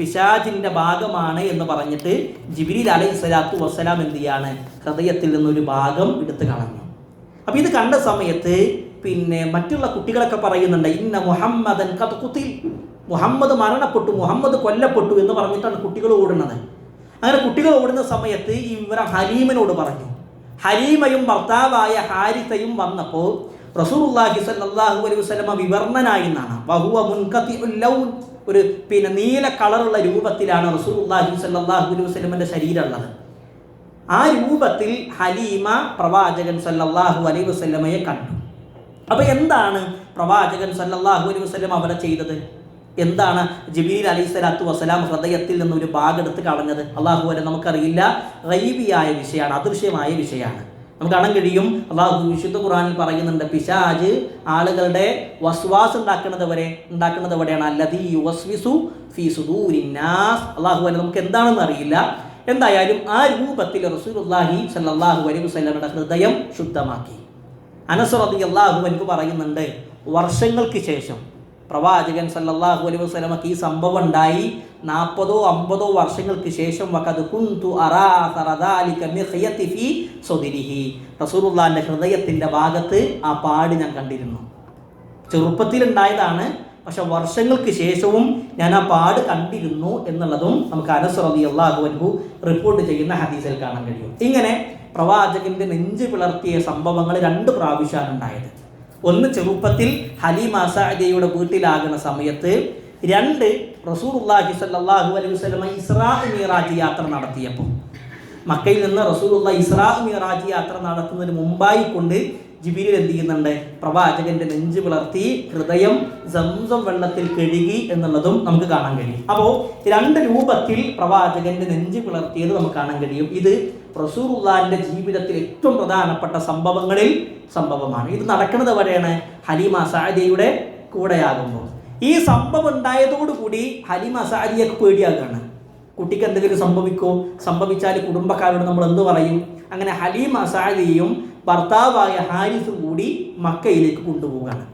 പിശാചിൻ്റെ ഭാഗമാണ് എന്ന് പറഞ്ഞിട്ട് ജിബ്രീൽ അലൈഹിസ്സലാത്തു വസ്സലാം എന്ത് ചെയ്യാണ്? ഹൃദയത്തിൽ നിന്നൊരു ഭാഗം എടുത്ത് കളഞ്ഞു. അപ്പോൾ ഇത് കണ്ട സമയത്ത് മറ്റുള്ള കുട്ടികളൊക്കെ പറയുന്നുണ്ട്, ഇന്ന മുഹമ്മദൻ ഖദ് ഖുതിൽ, മുഹമ്മദ് മരണപ്പെട്ടു, മുഹമ്മദ് കൊല്ലപ്പെട്ടു എന്ന് പറഞ്ഞിട്ടാണ് കുട്ടികൾ ഓടുന്നത്. അങ്ങനെ കുട്ടികൾ ഓടുന്ന സമയത്ത് ഈ വിവരം ഹലീമനോട് പറഞ്ഞു. ഹലീമയും ഭർത്താവായ ഹാരിസയും വന്നപ്പോൾ റസൂലുള്ളാഹി സ്വല്ലല്ലാഹു അലൈഹി വസല്ലം വിവർണനായി എന്നാണ്. വഹുവ മുൻഖതിഉൽ ലൗൻ, ഒരു നീല കളറുള്ള രൂപത്തിലാണ് റസൂലുള്ളാഹി സ്വല്ലല്ലാഹു അലൈഹി വസല്ലമയുടെ ശരീരം ഉള്ളത്. ആ രൂപത്തിൽ ഹലീമ പ്രവാചകൻ സല്ലല്ലാഹു അലൈഹി വസല്ലമയെ കണ്ടു. അപ്പോൾ എന്താണ് പ്രവാചകൻ സല്ലല്ലാഹു അലൈഹി വസല്ലം അവിടെ ചെയ്തത്? എന്താണ് ജിബ്രീൽ അലൈഹിസ്സലാത്തു വസ്സലാം ഹൃദയത്തിൽ നിന്ന് ഒരു ഭാഗം എടുത്ത് കളഞ്ഞത്? അള്ളാഹു വരെ നമുക്കറിയില്ല, ഗൈബിയായ വിഷയമാണ്, അദൃശ്യമായ വിഷയമാണ്. നമുക്ക് കാണാൻ കഴിയും. അള്ളാഹു വിശുദ്ധ ഖുർആനിൽ പറയുന്നുണ്ട്, പിശാച് ആളുകളുടെ വസ്വാസ് ഉണ്ടാക്കുന്നത് എവിടെയാണ്? അല്ലദീ യുവസ്വിസു ഫീ സുദൂരിന്നാസ്. അള്ളാഹു വരെ നമുക്ക് എന്താണെന്ന് അറിയില്ല. എന്തായാലും ആ രൂപത്തിൽ റസൂലുള്ളാഹി സ്വല്ലല്ലാഹു അലൈഹി വസല്ലമയുടെ ഹൃദയം ശുദ്ധമാക്കി. അനസ് റളിയല്ലാഹു അൻഹു പറയുന്നുണ്ട്, വർഷങ്ങൾക്ക് ശേഷം പ്രവാചകൻ സല്ലല്ലാഹു അലൈഹി വസല്ലമക്ക് ഈ സംഭവം ഉണ്ടായി 40-50 വർഷങ്ങൾക്ക് ശേഷം വഖദ് കുന്തു അറാ തറദാലിക മിഖയതി ഫീ സദരിഹി, റസൂലുള്ളാഹിന്റെ ഹൃദയത്തിന്റെ ഭാഗത്ത് ആ പാട് ഞാൻ കണ്ടിരുന്നു. ചെറുപ്പത്തിൽ ഉണ്ടായതാണ്, പക്ഷെ വർഷങ്ങൾക്ക് ശേഷവും ഞാൻ ആ പാട് കണ്ടിരുന്നു എന്നുള്ളതും നമുക്ക് അനസ് റളിയല്ലാഹു അൻഹു റിപ്പോർട്ട് ചെയ്യുന്ന ഹദീസിൽ കാണാൻ കഴിയും. ഇങ്ങനെ പ്രവാചകന്റെ നെഞ്ച് പിളർത്തിയ സംഭവങ്ങൾ 2 പ്രാവശ്യമാണ് ഉണ്ടായത്. ഒന്ന് ചെറുപ്പത്തിൽ ഹലീമ സഅദിയയുടെ വീട്ടിലാകുന്ന സമയത്ത്, 2 റസൂലുള്ളാഹി സ്വല്ലല്ലാഹു അലൈഹി വസല്ലം ഇസ്രാ മിഅ്റാജ് യാത്ര നടത്തിയപ്പോൾ. മക്കയിൽ നിന്ന് റസൂലുള്ളാഹി ഇസ്രാ മിഅ്റാജ് യാത്ര നടത്തുന്നതിന് മുമ്പായി കൊണ്ട് ജിബ്രീൽ എന്ത് ചെയ്യുന്നുണ്ട്? പ്രവാചകന്റെ നെഞ്ച് പിളർത്തി ഹൃദയം സംസം വെള്ളത്തിൽ കഴുകി എന്നുള്ളതും നമുക്ക് കാണാൻ കഴിയും. അപ്പോൾ 2 രൂപത്തിൽ പ്രവാചകന്റെ നെഞ്ച് പിളർത്തിയത് നമുക്ക് കാണാൻ കഴിയും. ഇത് റസൂലുള്ളാഹിന്റെ ജീവിതത്തിൽ ഏറ്റവും പ്രധാനപ്പെട്ട സംഭവമാണ്. ഇത് നടക്കുന്നത് എവിടെയാണ്? ഹലീമ സഅദിയയുടെ കൂടെയാകുമ്പോൾ. ഈ സംഭവം ഉണ്ടായതോടുകൂടി ഹലീമ സഅദിയക്ക് പേടിയാകുകയാണ്. കുട്ടിക്ക് എന്തെങ്കിലും സംഭവിച്ചാൽ കുടുംബക്കാരോട് നമ്മൾ എന്ത് പറയും? അങ്ങനെ ഹലീമ സഅദിയയും ഭർത്താവായ ഹാരിസും കൂടി മക്കയിലേക്ക് കൊണ്ടുപോവുകയാണ്.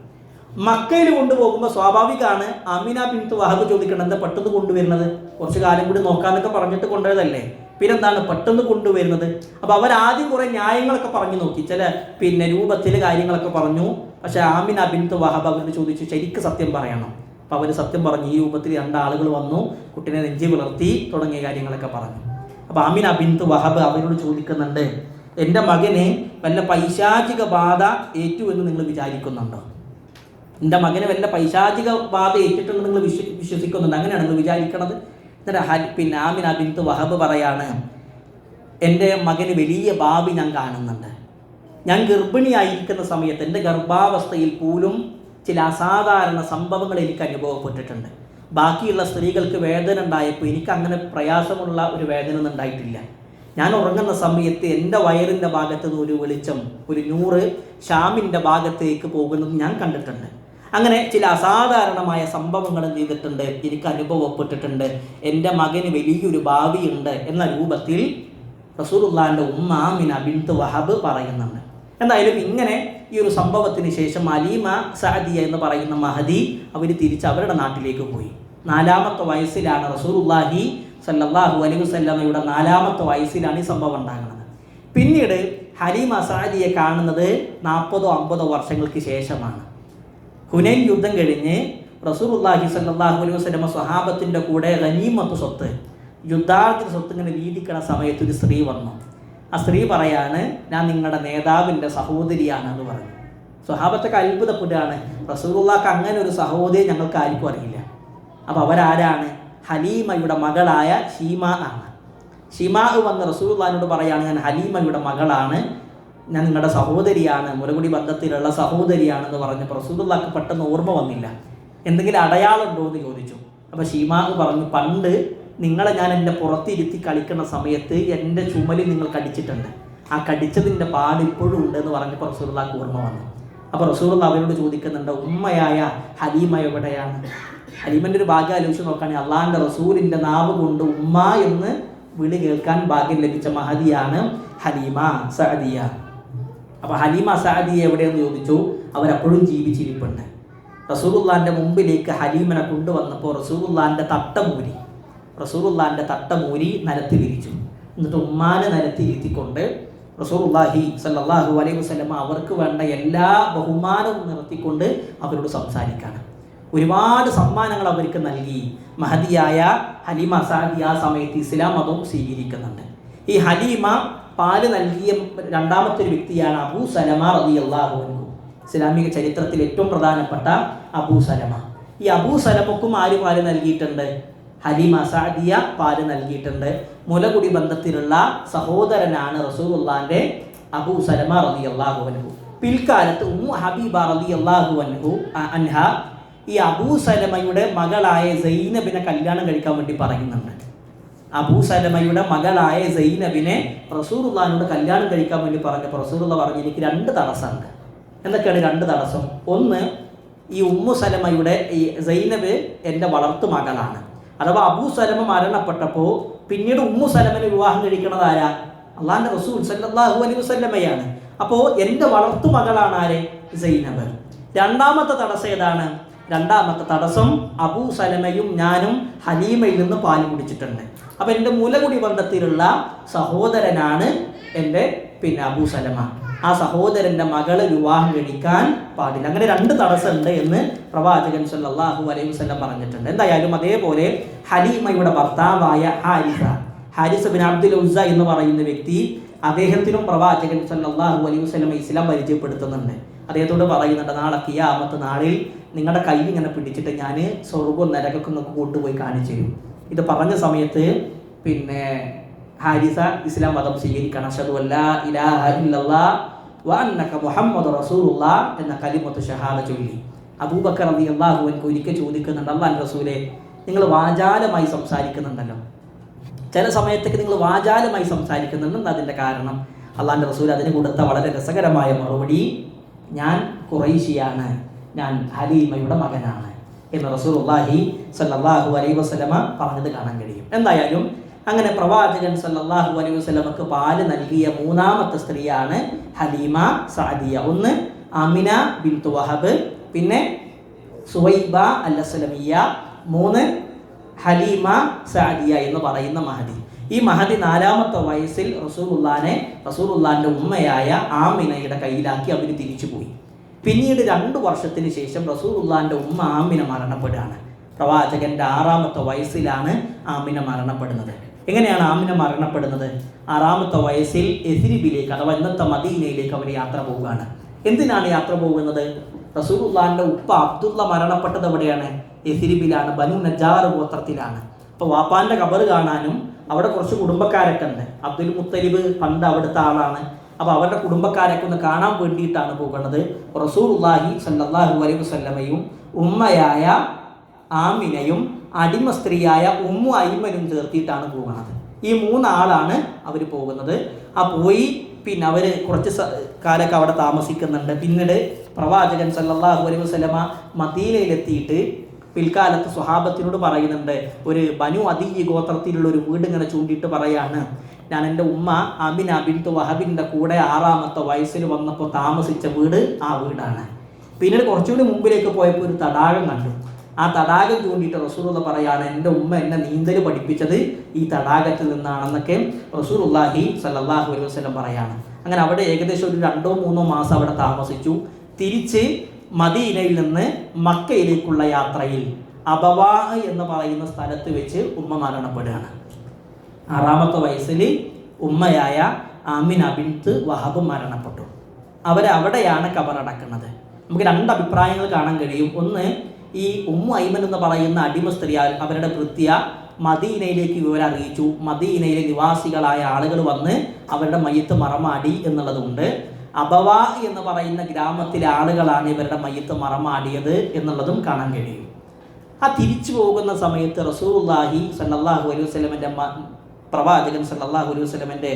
മക്കയിൽ കൊണ്ടുപോകുമ്പോൾ സ്വാഭാവികമാണ് ആമിന ബിൻത്ത് വഹബ് ചോദിക്കണം, എന്താ പെട്ടെന്ന് കൊണ്ടുവരുന്നത്? കുറച്ച് കാലം കൂടി നോക്കാനൊക്കെ പറഞ്ഞിട്ട് കൊണ്ടുപോയതല്ലേ, പിന്നെന്താണ് പെട്ടെന്ന് കൊണ്ടുവരുന്നത്? അപ്പോൾ അവരാദ്യം കുറേ ന്യായങ്ങളൊക്കെ പറഞ്ഞു നോക്കി, ചില രൂപത്തിൽ കാര്യങ്ങളൊക്കെ പറഞ്ഞു. പക്ഷേ ആമിന ബിൻത്ത് വഹബ് അവരോട് ചോദിച്ചു, ശരിക്കും സത്യം പറയണം. അപ്പോൾ അവർ സത്യം പറഞ്ഞു. ഈ രൂപത്തിൽ 2 ആളുകൾ വന്നു, കുട്ടിനെ നെഞ്ചി പിളർത്തി തുടങ്ങിയ കാര്യങ്ങളൊക്കെ പറഞ്ഞു. അപ്പോൾ ആമിന ബിൻത്ത് വഹബ് അവരോട് ചോദിക്കുന്നുണ്ട്, എൻ്റെ മകന് വല്ല പൈശാചിക ബാധ ഏറ്റു എന്ന് നിങ്ങൾ വിചാരിക്കുന്നുണ്ടോ? എൻ്റെ മകന് വല്ല പൈശാചിക ബാധ ഏറ്റിട്ടുണ്ടെന്ന് നിങ്ങൾ വിശ്വസിക്കുന്നുണ്ട്? അങ്ങനെയാണ് നിങ്ങൾ വിചാരിക്കണത്? എന്നിട്ട് ആമിന ബിൻത്ത് വഹബ് പറയാണ്, എൻ്റെ മകന് വലിയ ഭാവി ഞാൻ കാണുന്നുണ്ട്. ഞാൻ ഗർഭിണിയായിരിക്കുന്ന സമയത്ത് എൻ്റെ ഗർഭാവസ്ഥയിൽ പോലും ചില അസാധാരണ സംഭവങ്ങൾ എനിക്ക് അനുഭവപ്പെട്ടിട്ടുണ്ട്. ബാക്കിയുള്ള സ്ത്രീകൾക്ക് വേദന ഉണ്ടായപ്പോൾ എനിക്ക് അങ്ങനെ പ്രയാസമുള്ള ഒരു വേദന ഒന്നും ഉണ്ടായിട്ടില്ല. ഞാൻ ഉറങ്ങുന്ന സമയത്ത് എൻ്റെ വയറിൻ്റെ ഭാഗത്ത് നിന്ന് ഒരു വെളിച്ചം, ഒരു നൂറ് ഷാമിൻ്റെ ഭാഗത്തേക്ക് പോകുന്നത് ഞാൻ കണ്ടിട്ടുണ്ട്. അങ്ങനെ ചില അസാധാരണമായ സംഭവങ്ങൾ എന്ത് ചെയ്തിട്ടുണ്ട്, എനിക്ക് അനുഭവപ്പെട്ടിട്ടുണ്ട്. എൻ്റെ മകന് വലിയൊരു ഭാവിയുണ്ട് എന്ന രൂപത്തിൽ റസൂലുള്ളാഹിൻ്റെ ഉമ്മ ആമിന ബിൻത് വഹബ് പറയുന്നുണ്ട്. എന്തായാലും ഇങ്ങനെ ഈ ഒരു സംഭവത്തിന് ശേഷം ഹലീമ സഅദിയ എന്ന് പറയുന്ന മഹദി അവർ തിരിച്ച് അവരുടെ നാട്ടിലേക്ക് പോയി. 4ാമത്തെ വയസ്സിലാണ് റസൂലുള്ളാഹി സ്വല്ലല്ലാഹു അലൈഹി വസല്ലമയുടെ 4ാമത്തെ വയസ്സിലാണ് ഈ സംഭവം ഉണ്ടാകുന്നത്. പിന്നീട് ഹലീമ സഅദിയെ കാണുന്നത് 40-50 വർഷങ്ങൾക്ക് ശേഷമാണ്. ഹുനൈൻ യുദ്ധം കഴിഞ്ഞ് റസൂലുള്ളാഹി സ്വല്ലല്ലാഹു അലൈഹി വസല്ലമ സ്വഹാബത്തിൻ്റെ കൂടെ ഗനീമത്ത് സ്വത്ത്, യുദ്ധാർത്ഥ സ്വത്ത് ഇങ്ങനെ വീതിക്കണ സമയത്ത് ഒരു സ്ത്രീ വന്നു. ആ സ്ത്രീ പറയാണ്, ഞാൻ നിങ്ങളുടെ നേതാവിൻ്റെ സഹോദരിയാണെന്ന് പറഞ്ഞു. സ്വഹാബത്തൊക്കെ അത്ഭുതപ്പെടുകയാണ്, റസൂലുള്ളാഹിക്ക് അങ്ങനെ ഒരു സഹോദരി ഞങ്ങൾക്ക് ആർക്കും അറിയില്ല. അപ്പോൾ അവരാരാണ്? ഹലീമയുടെ മകളായ ഷീമാ ആണ്. ഷീമാ വന്ന് റസൂലുള്ളാഹിനോട് പറയാണ്, ഞാൻ ഹലീമയുടെ മകളാണ്, ഞാൻ നിങ്ങളുടെ സഹോദരിയാണ്, മുലകുടി ബന്ധത്തിലുള്ള സഹോദരിയാണെന്ന് പറഞ്ഞപ്പോൾ റസൂലുള്ളാഹിക്ക് പെട്ടെന്ന് ഓർമ്മ വന്നില്ല. എന്തെങ്കിലും അടയാളം ഉണ്ടോ എന്ന് ചോദിച്ചു. അപ്പോൾ ഷീമാ പറഞ്ഞു, പണ്ട് നിങ്ങളെ ഞാൻ എൻ്റെ പുറത്തിരുത്തി കളിക്കുന്ന സമയത്ത് എൻ്റെ ചുമലിൽ നിങ്ങൾ കടിച്ചിട്ടുണ്ട്, ആ കടിച്ചതിൻ്റെ പാട് ഇപ്പോഴും ഉണ്ട് എന്ന് പറഞ്ഞപ്പോൾ റസൂലുള്ളാഹിക്ക് ഓർമ്മ വന്നു. അപ്പോൾ റസൂലുള്ളാഹി അവരോട് ചോദിക്കുന്നുണ്ട്, ഉമ്മയായ ഹലീമ എവിടെയാണ്? ഹലീമൻ്റെ ഒരു ഭാഗ്യം ആലോചിച്ച് നോക്കുകയാണെങ്കിൽ അള്ളാഹിൻ്റെ റസൂലിൻ്റെ നാവ് കൊണ്ട് ഉമ്മ എന്ന് വിളി കേൾക്കാൻ ഭാഗ്യം ലഭിച്ച മഹദിയാണ് ഹലീമ സഅദിയ. അപ്പോൾ ഹലീമ സഅദിയ എവിടെയെന്ന് ചോദിച്ചു. അവരപ്പോഴും ജീവിച്ചിരിപ്പുണ്ട്. റസൂലുള്ളാഹിൻ്റെ മുമ്പിലേക്ക് ഹലീമനെ കൊണ്ടുവന്നപ്പോൾ റസൂലുള്ളാഹിൻ്റെ തട്ടമൂരി നിലത്ത് വിരിച്ചു. എന്നിട്ട് ഉമ്മാനെ നിലത്ത് ഇരുത്തിക്കൊണ്ട് റസൂലുള്ളാഹി സ്വല്ലല്ലാഹു അലൈഹി വസല്ലമ അവർക്ക് വേണ്ട എല്ലാ ബഹുമാനവും നിർത്തിക്കൊണ്ട് അവരോട് സംസാരിക്കുകയാണ്. ഒരുപാട് സമ്മാനങ്ങൾ അവർക്ക് നൽകി. മഹദിയായ ഹലീമ സഅദിയ ആ സമയത്ത് ഇസ്ലാം മതവും സ്വീകരിക്കുന്നുണ്ട്. ഈ ഹലീമ പാല് നൽകിയ 2ാമത്തെ ഒരു വ്യക്തിയാണ് അബൂ സലമ റളിയല്ലാഹു അൻഹു. ഇസ്ലാമിക ചരിത്രത്തിൽ ഏറ്റവും പ്രധാനപ്പെട്ട അബൂ സലമ. ഈ അബൂ സലമക്കും ആര് പാല് നൽകിയിട്ടുണ്ട്? ഹലീമ സഅദിയ പാല് നൽകിയിട്ടുണ്ട്. മുലകുടി ബന്ധത്തിലുള്ള സഹോദരനാണ് റസൂലുള്ളാഹിന്റെ അബൂ സലമ റളിയല്ലാഹു അൻഹു. പിൽക്കാലത്ത് ഉമ്മു ഹബീബ റളിയല്ലാഹു അൻഹ ഈ അബൂ സലമയുടെ മകളായ സൈനബിനെ കല്യാണം കഴിക്കാൻ വേണ്ടി പറയുന്നുണ്ട്. അബൂ സലമയുടെ മകളായ സൈനബിനെ റസൂലുള്ളാഹിനോട് കല്യാണം കഴിക്കാൻ വേണ്ടി പറഞ്ഞപ്പോൾ റസൂലുള്ളാഹി പറഞ്ഞു, എനിക്ക് 2 തടസ്സമുണ്ട്. എന്തൊക്കെയാണ് 2 തടസ്സം? ഒന്ന്, ഈ ഉമ്മു സലമയുടെ ഈ സൈനബ് എൻ്റെ വളർത്തു മകളാണ്. അഥവാ അബൂ സലമ മരണപ്പെട്ടപ്പോൾ പിന്നീട് ഉമ്മു സലമനെ വിവാഹം കഴിക്കുന്നത് ആരാ? അള്ളാഹിൻ്റെ റസൂൽ സല്ലല്ലാഹു അലൈഹി വസല്ലമയാണ്. അപ്പോൾ എൻ്റെ വളർത്തു മകളാണ് ആര്? സൈനബ്. 2ാമത്തെ തടസ്സം ഏതാണ്? 2ാമത്തെ തടസ്സം, അബൂ സലമയും ഞാനും ഹലീമയിൽ നിന്ന് പാല് കുടിച്ചിട്ടുണ്ട്. അപ്പം എൻ്റെ മുലകുടി ബന്ധത്തിലുള്ള സഹോദരനാണ് എൻ്റെ അബൂ സലമ. ആ സഹോദരൻ്റെ മകളെ വിവാഹം കഴിക്കാൻ പാടില്ല. അങ്ങനെ 2 തടസ്സമുണ്ട് എന്ന് പ്രവാചകൻ സല്ലല്ലാഹു അലൈഹി വസല്ലം പറഞ്ഞിട്ടുണ്ട്. എന്തായാലും അതേപോലെ ഹലീമയുടെ ഭർത്താവായ ഹാരിസ ബിൻ അബ്ദുൽ ഉസ്സ എന്ന് പറയുന്ന വ്യക്തി, അദ്ദേഹത്തിനും പ്രവാചകൻ സല്ലല്ലാഹു അലൈഹി വസല്ലം ഇസ്ലാം പരിചയപ്പെടുത്തുന്നുണ്ട്. അദ്ദേഹത്തോട് പറയുന്നുണ്ട്, നാളെ ഖിയാമത്ത് നാളിൽ നിങ്ങളുടെ കൈ ഇങ്ങനെ പിടിച്ചിട്ട് ഞാൻ സ്വർഗ്ഗവും നരകമൊക്കെ നിങ്ങൾക്ക് കൊണ്ടുപോയി കാണിച്ചു തരും. ഇത് പറഞ്ഞ സമയത്ത് ഹാരിസ ഇസ്ലാം മതം സ്വീകരിക്കണം. അശ്ഹദു അല്ലാ ഇലാഹ ഇല്ലല്ലാഹ് വ അന്നക മുഹമ്മദ് റസൂലുള്ളാഹ് എന്ന കലിമത്ത് ഷഹാദ ചൊല്ലി. അബൂബക്കർ റളിയല്ലാഹു അൻഹു ഒരിക്കൽ ചോദിക്കുന്നുണ്ട്, അല്ലാഹുവിൻ്റെ റസൂലേ, നിങ്ങൾ വാചാലമായി സംസാരിക്കുന്നുണ്ടല്ലോ, ചില സമയത്തൊക്കെ നിങ്ങൾ വാചാലമായി സംസാരിക്കുന്നുണ്ട്, അതിൻ്റെ കാരണം? അള്ളാഹിൻ്റെ റസൂൽ അതിന് കൊടുത്ത വളരെ രസകരമായ മറുപടി, ഞാൻ ഖുറൈശിയാണ്, ഞാൻ ഹലീമയുടെ മകനാണ് എന്ന് റസൂലുള്ളാഹി സ്വല്ലല്ലാഹു അലൈഹി വസല്ലമ പറഞ്ഞത് കാണാൻ കഴിയും. എന്തായാലും അങ്ങനെ പ്രവാചകൻ സല്ലല്ലാഹു അലൈഹി വസല്ലമക്ക് പാല് നൽകിയ 3ാമത്തെ സ്ത്രീയാണ് ഹലീമ സഅദിയ. ഒന്ന് ആമിന ബിൻത് വഹബ്, പിന്നെ സുവൈബ അൽ-അസ്ലമിയ, 3 ഹലീമ സഅദിയ എന്ന് പറയുന്ന മഹദി. ഈ മഹദി 4ാമത്തെ വയസ്സിൽ റസൂലുള്ളാഹിന്റെ ഉമ്മയായ ആമിനയുടെ കയ്യിലാക്കി അവർ തിരിച്ചുപോയി. പിന്നീട് 2 വർഷത്തിന് ശേഷം റസൂലുള്ളാഹിന്റെ ഉമ്മ ആമിന മരണപ്പെടുകയാണ്. പ്രവാചകന്റെ 6ാമത്തെ വയസ്സിലാണ് ആമിന മരണപ്പെടുന്നത്. എങ്ങനെയാണ് ആമിന മരണപ്പെടുന്നത്? 6ാമത്തെ വയസ്സിൽ യസ്രിബിലേക്ക്, അഥവാ ഇന്നത്തെ മദീനയിലേക്ക് അവർ യാത്ര പോവുകയാണ്. എന്തിനാണ് യാത്ര പോകുന്നത്? റസൂലുള്ളാഹിന്റെ ഉപ്പ അബ്ദുള്ള മരണപ്പെട്ടത് എവിടെയാണ്? യസ്രിബിലാണ്, ബനു നജ്ജാർ ഗോത്രത്തിലാണ്. അപ്പോൾ വാപ്പാന്റെ ഖബർ കാണാനും അവിടെ കുറച്ച് കുടുംബക്കാരൊക്കെ ഉണ്ട്. അബ്ദുൽ മുത്തലിബ് പണ്ട് അവിടുത്തെ ആളാണ്. അപ്പോൾ അവരുടെ കുടുംബക്കാരൊക്കെ ഒന്ന് കാണാൻ വേണ്ടിയിട്ടാണ് പോകുന്നത്. റസൂലുള്ളാഹി സ്വല്ലല്ലാഹു അലൈഹി വസല്ലമയും ഉമ്മയായ ആമിനയും അടിമ സ്ത്രീയായ ഉമ്മു ഐമനും ചേർത്തിയിട്ടാണ് പോകുന്നത്. ഈ 3 ആളാണ് അവർ പോകുന്നത്. ആ പോയി പിന്നെ അവർ കുറച്ച് കാലമൊക്കെ അവിടെ താമസിക്കുന്നുണ്ട്. പിന്നീട് പ്രവാചകൻ സല്ലല്ലാഹു അലൈഹി വസല്ലമ മദീനയിലെത്തിയിട്ട് പിൽക്കാലത്ത് സ്വഹാബത്തിനോട് പറയുന്നുണ്ട്, ഒരു ബനു അദീ ഗോത്രത്തിലുള്ള ഒരു വീട് ഇങ്ങനെ ചൂണ്ടിയിട്ട് പറയാണ്, ഞാൻ എൻ്റെ ഉമ്മ അമിന ബിൻത് വഹബിൻ്റെ കൂടെ 6ാമത്തെ വയസ്സിൽ വന്നപ്പോൾ താമസിച്ച വീട് ആ വീടാണ്. പിന്നീട് കുറച്ചുകൂടി മുമ്പിലേക്ക് പോയപ്പോൾ ഒരു തടാകം കണ്ടു. ആ തടാകം ചൂണ്ടിയിട്ട് റസൂലുള്ള പറയാണ്, എൻ്റെ ഉമ്മ എന്നെ നീന്തൽ പഠിപ്പിച്ചത് ഈ തടാകത്തിൽ നിന്നാണെന്നൊക്കെ റസൂലുള്ളാഹി സ്വല്ലല്ലാഹു അലൈഹി വസല്ലം പറയാണ്. അങ്ങനെ അവിടെ ഏകദേശം ഒരു 2-3 മാസം അവിടെ താമസിച്ചു. തിരിച്ച് മദീനയിൽ നിന്ന് മക്കയിലേക്കുള്ള യാത്രയിൽ അബവാ എന്ന് പറയുന്ന സ്ഥലത്ത് വെച്ച് ഉമ്മ മരണപ്പെടുകയാണ്. 6ാമത്തെ വയസ്സിൽ ഉമ്മയായ ആമിന ബിൻത് വഹബ് മരണപ്പെട്ടു. അവിടെയാണ് ഖബറടക്കുന്നത്. നമുക്ക് 2 അഭിപ്രായങ്ങൾ കാണാൻ കഴിയും. ഒന്ന്, ഈ ഉമ്മു ഐമൻ എന്ന് പറയുന്ന അടിമ സ്ത്രീ അവരുടെ ഭൃത്യ മദീനയിലേക്ക് വിവരം അറിയിച്ചു. മദീനയിലെ നിവാസികളായ ആളുകൾ വന്ന് അവരുടെ മയ്യത്ത് മറമാടി എന്നുള്ളതുണ്ട്. അബവാ എന്ന് പറയുന്ന ഗ്രാമത്തിലെ ആളുകളാണ് ഇവരുടെ മയ്യത്ത് മറമാടിയത് എന്നുള്ളതും കാണാൻ കഴിയും. ആ തിരിച്ചു പോകുന്ന സമയത്ത് റസൂലുള്ളാഹി സ്വല്ലല്ലാഹു അലൈഹി വസല്ലമയുടെ പ്രവാചകൻ സല്ലല്ലാഹു അലൈഹി വസല്ലമയുടെ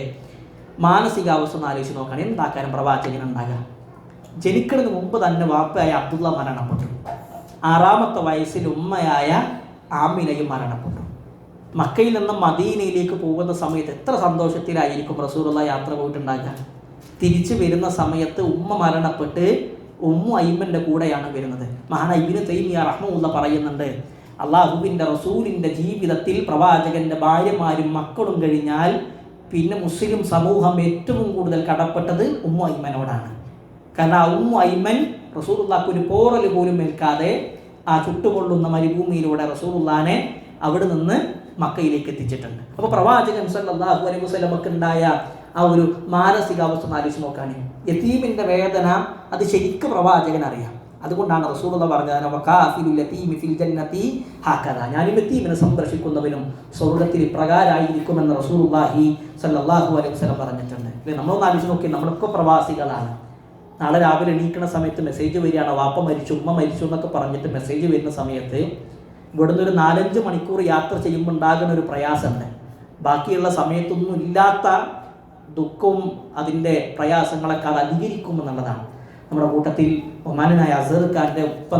മാനസികാവസ്ഥ ഒന്ന് ആലോചിച്ച് നോക്കുകയാണ്. എന്താക്കാനും പ്രവാചകൻ ഉണ്ടാകുക? ജനിക്കുന്നതിന് മുമ്പ് തന്നെ വാപ്പയായ അബ്ദുള്ള മരണപ്പെട്ടു. 6ാമത്തെ വയസ്സിൽ ഉമ്മയായ ആമിനയും മരണപ്പെട്ടു. മക്കയിൽ നിന്ന് മദീനയിലേക്ക് പോകുന്ന സമയത്ത് എത്ര സന്തോഷത്തിലായിരിക്കും റസൂലുള്ള യാത്ര പോയിട്ടുണ്ടാകുക. തിരിച്ചു വരുന്ന സമയത്ത് ഉമ്മ മരണപ്പെട്ട് ഉമ്മു ഐമൻ്റെ കൂടെയാണ് വരുന്നത്. മഹാനായ ഇബ്നു തൈമിയ റഹ്മത്തുള്ളാഹി പറയുന്നുണ്ട്, അള്ളാഹുവിൻ്റെ റസൂലിൻ്റെ ജീവിതത്തിൽ പ്രവാചകൻ്റെ ഭാര്യമാരും മക്കളും കഴിഞ്ഞാൽ പിന്നെ മുസ്ലിം സമൂഹം ഏറ്റവും കൂടുതൽ കടപ്പെട്ടത് ഉമ്മു ഐമനോടാണ്. കാരണം ആ ഉമ്മു ഐമൻ റസൂലുള്ളാഹിക്ക് ഒരു പോറൽ പോലും ഏൽക്കാതെ ആ ചുട്ടുകൊള്ളുന്ന മരുഭൂമിയിലൂടെ റസൂലുള്ളാഹിനെ അവിടെ നിന്ന് മക്കയിലേക്ക് എത്തിച്ചിട്ടുണ്ട്. അപ്പോൾ പ്രവാചകൻ സല്ലല്ലാഹു അലൈഹി വസല്ലമക്ക് ഉണ്ടായ ആ ഒരു മാനസികാവസ്ഥ ആലോചിച്ച് നോക്കാൻ, യതീമിൻ്റെ വേദന അത് ശരിക്കും പ്രവാചകൻ അറിയാം. അതുകൊണ്ടാണ് റസൂലുള്ളാഹി പറഞ്ഞത്, ഞാനും യതീമിനെ സംരക്ഷിക്കുന്നവനും സ്വർഗ്ഗത്തിൽ ഇപ്രകാരമായിരിക്കുമെന്ന് റസൂലുള്ളാഹി സല്ലല്ലാഹു അലൈഹി വസല്ലം പറഞ്ഞിട്ടുണ്ട്. നമ്മളൊന്ന് ആലോചിച്ച് നോക്കി, നമ്മളൊക്കെ പ്രവാസികളാണ്. നാളെ രാവിലെ എണീക്കുന്ന സമയത്ത് മെസ്സേജ് വരികയാണ്, വാപ്പ മരിച്ചു ഉമ്മ മരിച്ചു എന്നൊക്കെ പറഞ്ഞിട്ട് മെസ്സേജ് വരുന്ന സമയത്ത് ഇവിടുന്ന് ഒരു 4-5 മണിക്കൂർ യാത്ര ചെയ്യുമ്പോൾ ഉണ്ടാകുന്ന ഒരു പ്രയാസമുണ്ട്. ബാക്കിയുള്ള സമയത്തൊന്നും ഇല്ലാത്ത ദുഃഖവും അതിൻ്റെ പ്രയാസങ്ങളൊക്കെ അത് അധികരിക്കുമെന്നുള്ളതാണ്. നമ്മുടെ കൂട്ടത്തിൽ ഒമാനായ അസർ ഖാൻ്റെ ഉപ്പ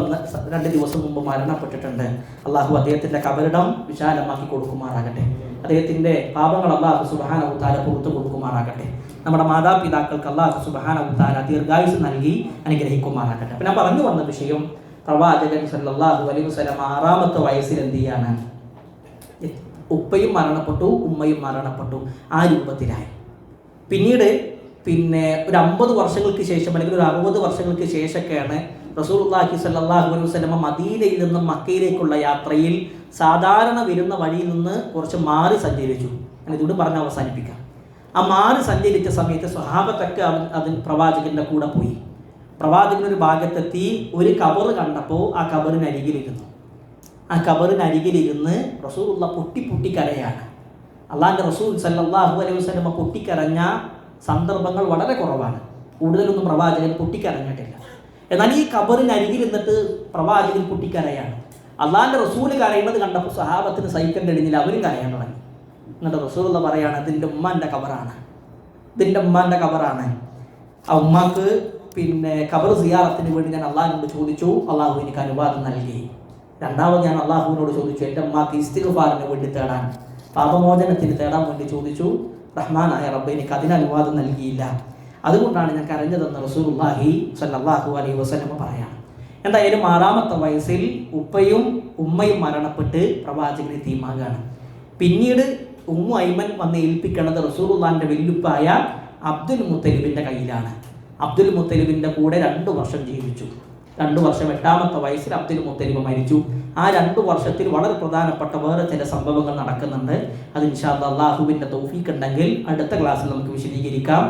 2 ദിവസം മുമ്പ് മരണപ്പെട്ടിട്ടുണ്ട്. അള്ളാഹു അദ്ദേഹത്തിൻ്റെ കബറിടം വിശാലമാക്കി കൊടുക്കുമാറാകട്ടെ. അദ്ദേഹത്തിൻ്റെ പാപങ്ങൾ അള്ളാഹു സുബ്ഹാനഹു വ തആല പുറത്തു കൊടുക്കുമാറാകട്ടെ. നമ്മുടെ മാതാപിതാക്കൾക്ക് അള്ളാഹു സുബ്ഹാനഹു വ തആല ദീർഘായുസ് നൽകി അനുഗ്രഹിക്കുമാറാകട്ടെ. അപ്പം ഞാൻ പറഞ്ഞു വന്ന വിഷയം, പ്രവാചകൻ സല്ലല്ലാഹു അലൈഹി വസല്ലം 6ാമത്തെ വയസ്സിൽ എന്ത് ചെയ്യാണ്? ഉപ്പയും മരണപ്പെട്ടു, ഉമ്മയും മരണപ്പെട്ടു. ആ രൂപത്തിലായി. പിന്നീട് ഒരു 50 വർഷങ്ങൾക്ക് ശേഷം അല്ലെങ്കിൽ ഒരു 60 വർഷങ്ങൾക്ക് ശേഷമൊക്കെയാണ് റസൂലുള്ളാഹി സ്വല്ലല്ലാഹു അലൈഹി വസല്ലം മദീനയിൽ നിന്നും മക്കയിലേക്കുള്ള യാത്രയിൽ സാധാരണ വരുന്ന വഴിയിൽ നിന്ന് കുറച്ച് മാറി സഞ്ചരിച്ചു. ഞാൻ ഇതുകൊണ്ട് പറഞ്ഞ് അവസാനിപ്പിക്കാം. ആ മാറി സഞ്ചരിച്ച സമയത്ത് സ്വഹാബത്തൊക്കെ അതിന് പ്രവാചകൻ്റെ കൂടെ പോയി. പ്രവാചകനൊരു ഭാഗത്തെത്തി ഒരു കബർ കണ്ടപ്പോൾ ആ കബറിനരികിലിരുന്നു. ആ കബറിനരികിലിരുന്ന് റസൂലുള്ളാഹി പൊട്ടി കരയാണ്. അള്ളാഹിൻ്റെ റസൂൽ സല്ലല്ലാഹു അലൈഹി വസല്ലം പൊട്ടിക്കരഞ്ഞ സന്ദർഭങ്ങൾ വളരെ കുറവാണ്. കൂടുതലൊന്നും പ്രവാചകൻ പൊട്ടിക്കരഞ്ഞിട്ടില്ല. എന്നാൽ ഈ കബറിനരികിൽ നിന്നിട്ട് പ്രവാചകൻ പൊട്ടിക്കരയാണ്. അള്ളാഹിൻ്റെ റസൂൽ കരയുന്നത് കണ്ടപ്പോൾ സഹാബത്തിന് സഹിക്കാൻ കഴിഞ്ഞില്ല, അവരും കരയാൻ തുടങ്ങി. എന്നിട്ട് റസൂലുള്ളാഹി പറയാണ്, ഇതിൻ്റെ ഉമ്മാൻ്റെ കബറാണ്, ഇതിൻ്റെ ഉമ്മാൻ്റെ കബറാണ്. ആ ഉമ്മാക്ക് ഖബർ സിയാറത്തിന് വേണ്ടി ഞാൻ അള്ളാഹിനോട് ചോദിച്ചു, അള്ളാഹു എനിക്ക് അനുവാദം നൽകി. രണ്ടാമത് ഞാൻ അള്ളാഹുവിനോട് ചോദിച്ചു, എൻ്റെ ഉമ്മാക്ക് ഇസ്തിഗ്ഫാറിന് വേണ്ടി തേടാൻ, പാപമോചനത്തിന് തേടാൻ വേണ്ടി ചോദിച്ചു. റഹ്മാനായ റബ്ബ് എനിക്ക് അതിന് അനുവാദം നൽകിയില്ല. അതുകൊണ്ടാണ് ഞാൻ കരഞ്ഞതെന്ന് റസൂലുള്ളാഹി സ്വല്ലല്ലാഹു അലൈഹി വസല്ലം പറയാം. എന്തായാലും 6ാമത്തെ വയസ്സിൽ ഉപ്പയും ഉമ്മയും മരണപ്പെട്ട് പ്രവാചകനെ തീമാകാണ്. പിന്നീട് ഉമ്മു ഐമൻ വന്ന് ഏൽപ്പിക്കണത് റസൂലുള്ളാഹിൻ്റെ വെല്ലുപ്പായ അബ്ദുൽ മുത്തലിബിൻ്റെ കയ്യിലാണ്. അബ്ദുൽ മുത്തലിബിൻ്റെ കൂടെ 2 വർഷം ജീവിച്ചു. 2 വർഷം 8ാമത്തെ വയസ്സിൽ അബ്ദുൽ മുത്തലിബ് മരിച്ചു. ആ 2 വർഷത്തിൽ വളരെ പ്രധാനപ്പെട്ട വേറെ ചില സംഭവങ്ങൾ നടക്കുന്നുണ്ട്. അത് ഇൻഷാ അല്ലാഹ് അല്ലാഹുവിൻ്റെ തൗഫീഖ് ഉണ്ടെങ്കിൽ അടുത്ത ക്ലാസ്സിൽ നമുക്ക് വിശദീകരിക്കാം.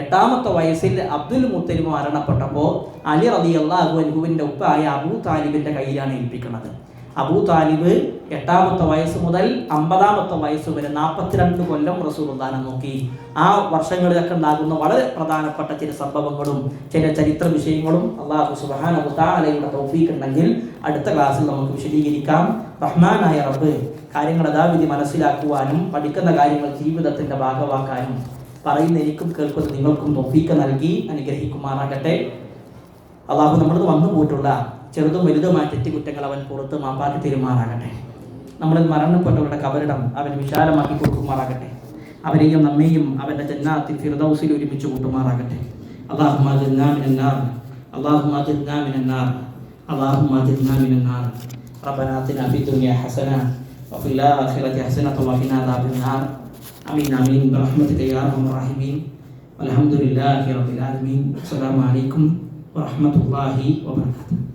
8ാമത്തെ വയസ്സിൽ അബ്ദുൽ മുത്തലിബ് മരണപ്പെട്ടപ്പോൾ അലി റളിയല്ലാഹു അൻഹുവിൻ്റെ ഉപ്പയായ അബൂ താലിബിൻ്റെ കയ്യിലാണ് ഏൽപ്പിക്കുന്നത്. അബൂ താലിബ് 8ാമത്തെ വയസ്സ് മുതൽ 50ാമത്തെ വയസ്സ് വരെ 42 കൊല്ലം റസൂലുള്ളാഹിനെ നോക്കി. ആ വർഷങ്ങളിലൊക്കെ ഉണ്ടാകുന്ന വളരെ പ്രധാനപ്പെട്ട ചില സംഭവങ്ങളും ചില ചരിത്ര വിഷയങ്ങളും അല്ലാഹു സുബ്ഹാനഹു വ തആലയുടെ തൗഫീഖ് ഉണ്ടെങ്കിൽ അടുത്ത ക്ലാസ്സിൽ നമുക്ക് വിശദീകരിക്കാം. റഹ്മാനായ റബ്ബ് കാര്യങ്ങൾ യഥാവിധി മനസ്സിലാക്കുവാനും പഠിക്കുന്ന കാര്യങ്ങൾ ജീവിതത്തിൻ്റെ ഭാഗമാക്കാനും പറയുന്ന എനിക്കും കേൾക്കുന്ന നിങ്ങൾക്കും തൗഫീഖ് നൽകി അനുഗ്രഹിക്കുമാറാകട്ടെ. അള്ളാഹു നമ്മളിത് വന്നു പോയിട്ടുള്ള ചെറുതും വലുതുമായ തെറ്റുകുറ്റങ്ങൾ അവൻ പുറത്ത് മാപ്പാക്കി തരുമാറാകട്ടെ. നമ്മളിൽ മരണപ്പെട്ടവരുടെ കബറിടം അവൻ വിശാലമാക്കി കൊടുക്കുമാറാകട്ടെ. അവരെയും നമ്മെയും അവൻ്റെ ജന്നാത്തിൽ ഫിർദൗസിൽ ഒരുമിച്ച് കൂട്ടുമാറാകട്ടെ. അല്ലാഹുമ്മ അജിർനാ മിനന്നാർ, അല്ലാഹുമ്മ അജിർനാ മിനന്നാർ, അല്ലാഹുമ്മ അജിർനാ മിനന്നാർ. റബ്ബനാ ആതിനാ ഫിദ്ദുനിയ ഹസന വഫിൽ ആഖിറതി ഹസനത വഖിനാ അദാബന്നാർ. ആമീൻ ആമീൻ ബിറഹ്മതിക യാ അർഹമർ റഹീമീൻ. വൽഹംദുലില്ലാഹി റബ്ബിൽ ആലമീൻ. അസ്സലാമു അലൈക്കും വറഹ്മത്തുള്ളാഹി വബറകാതുഹു.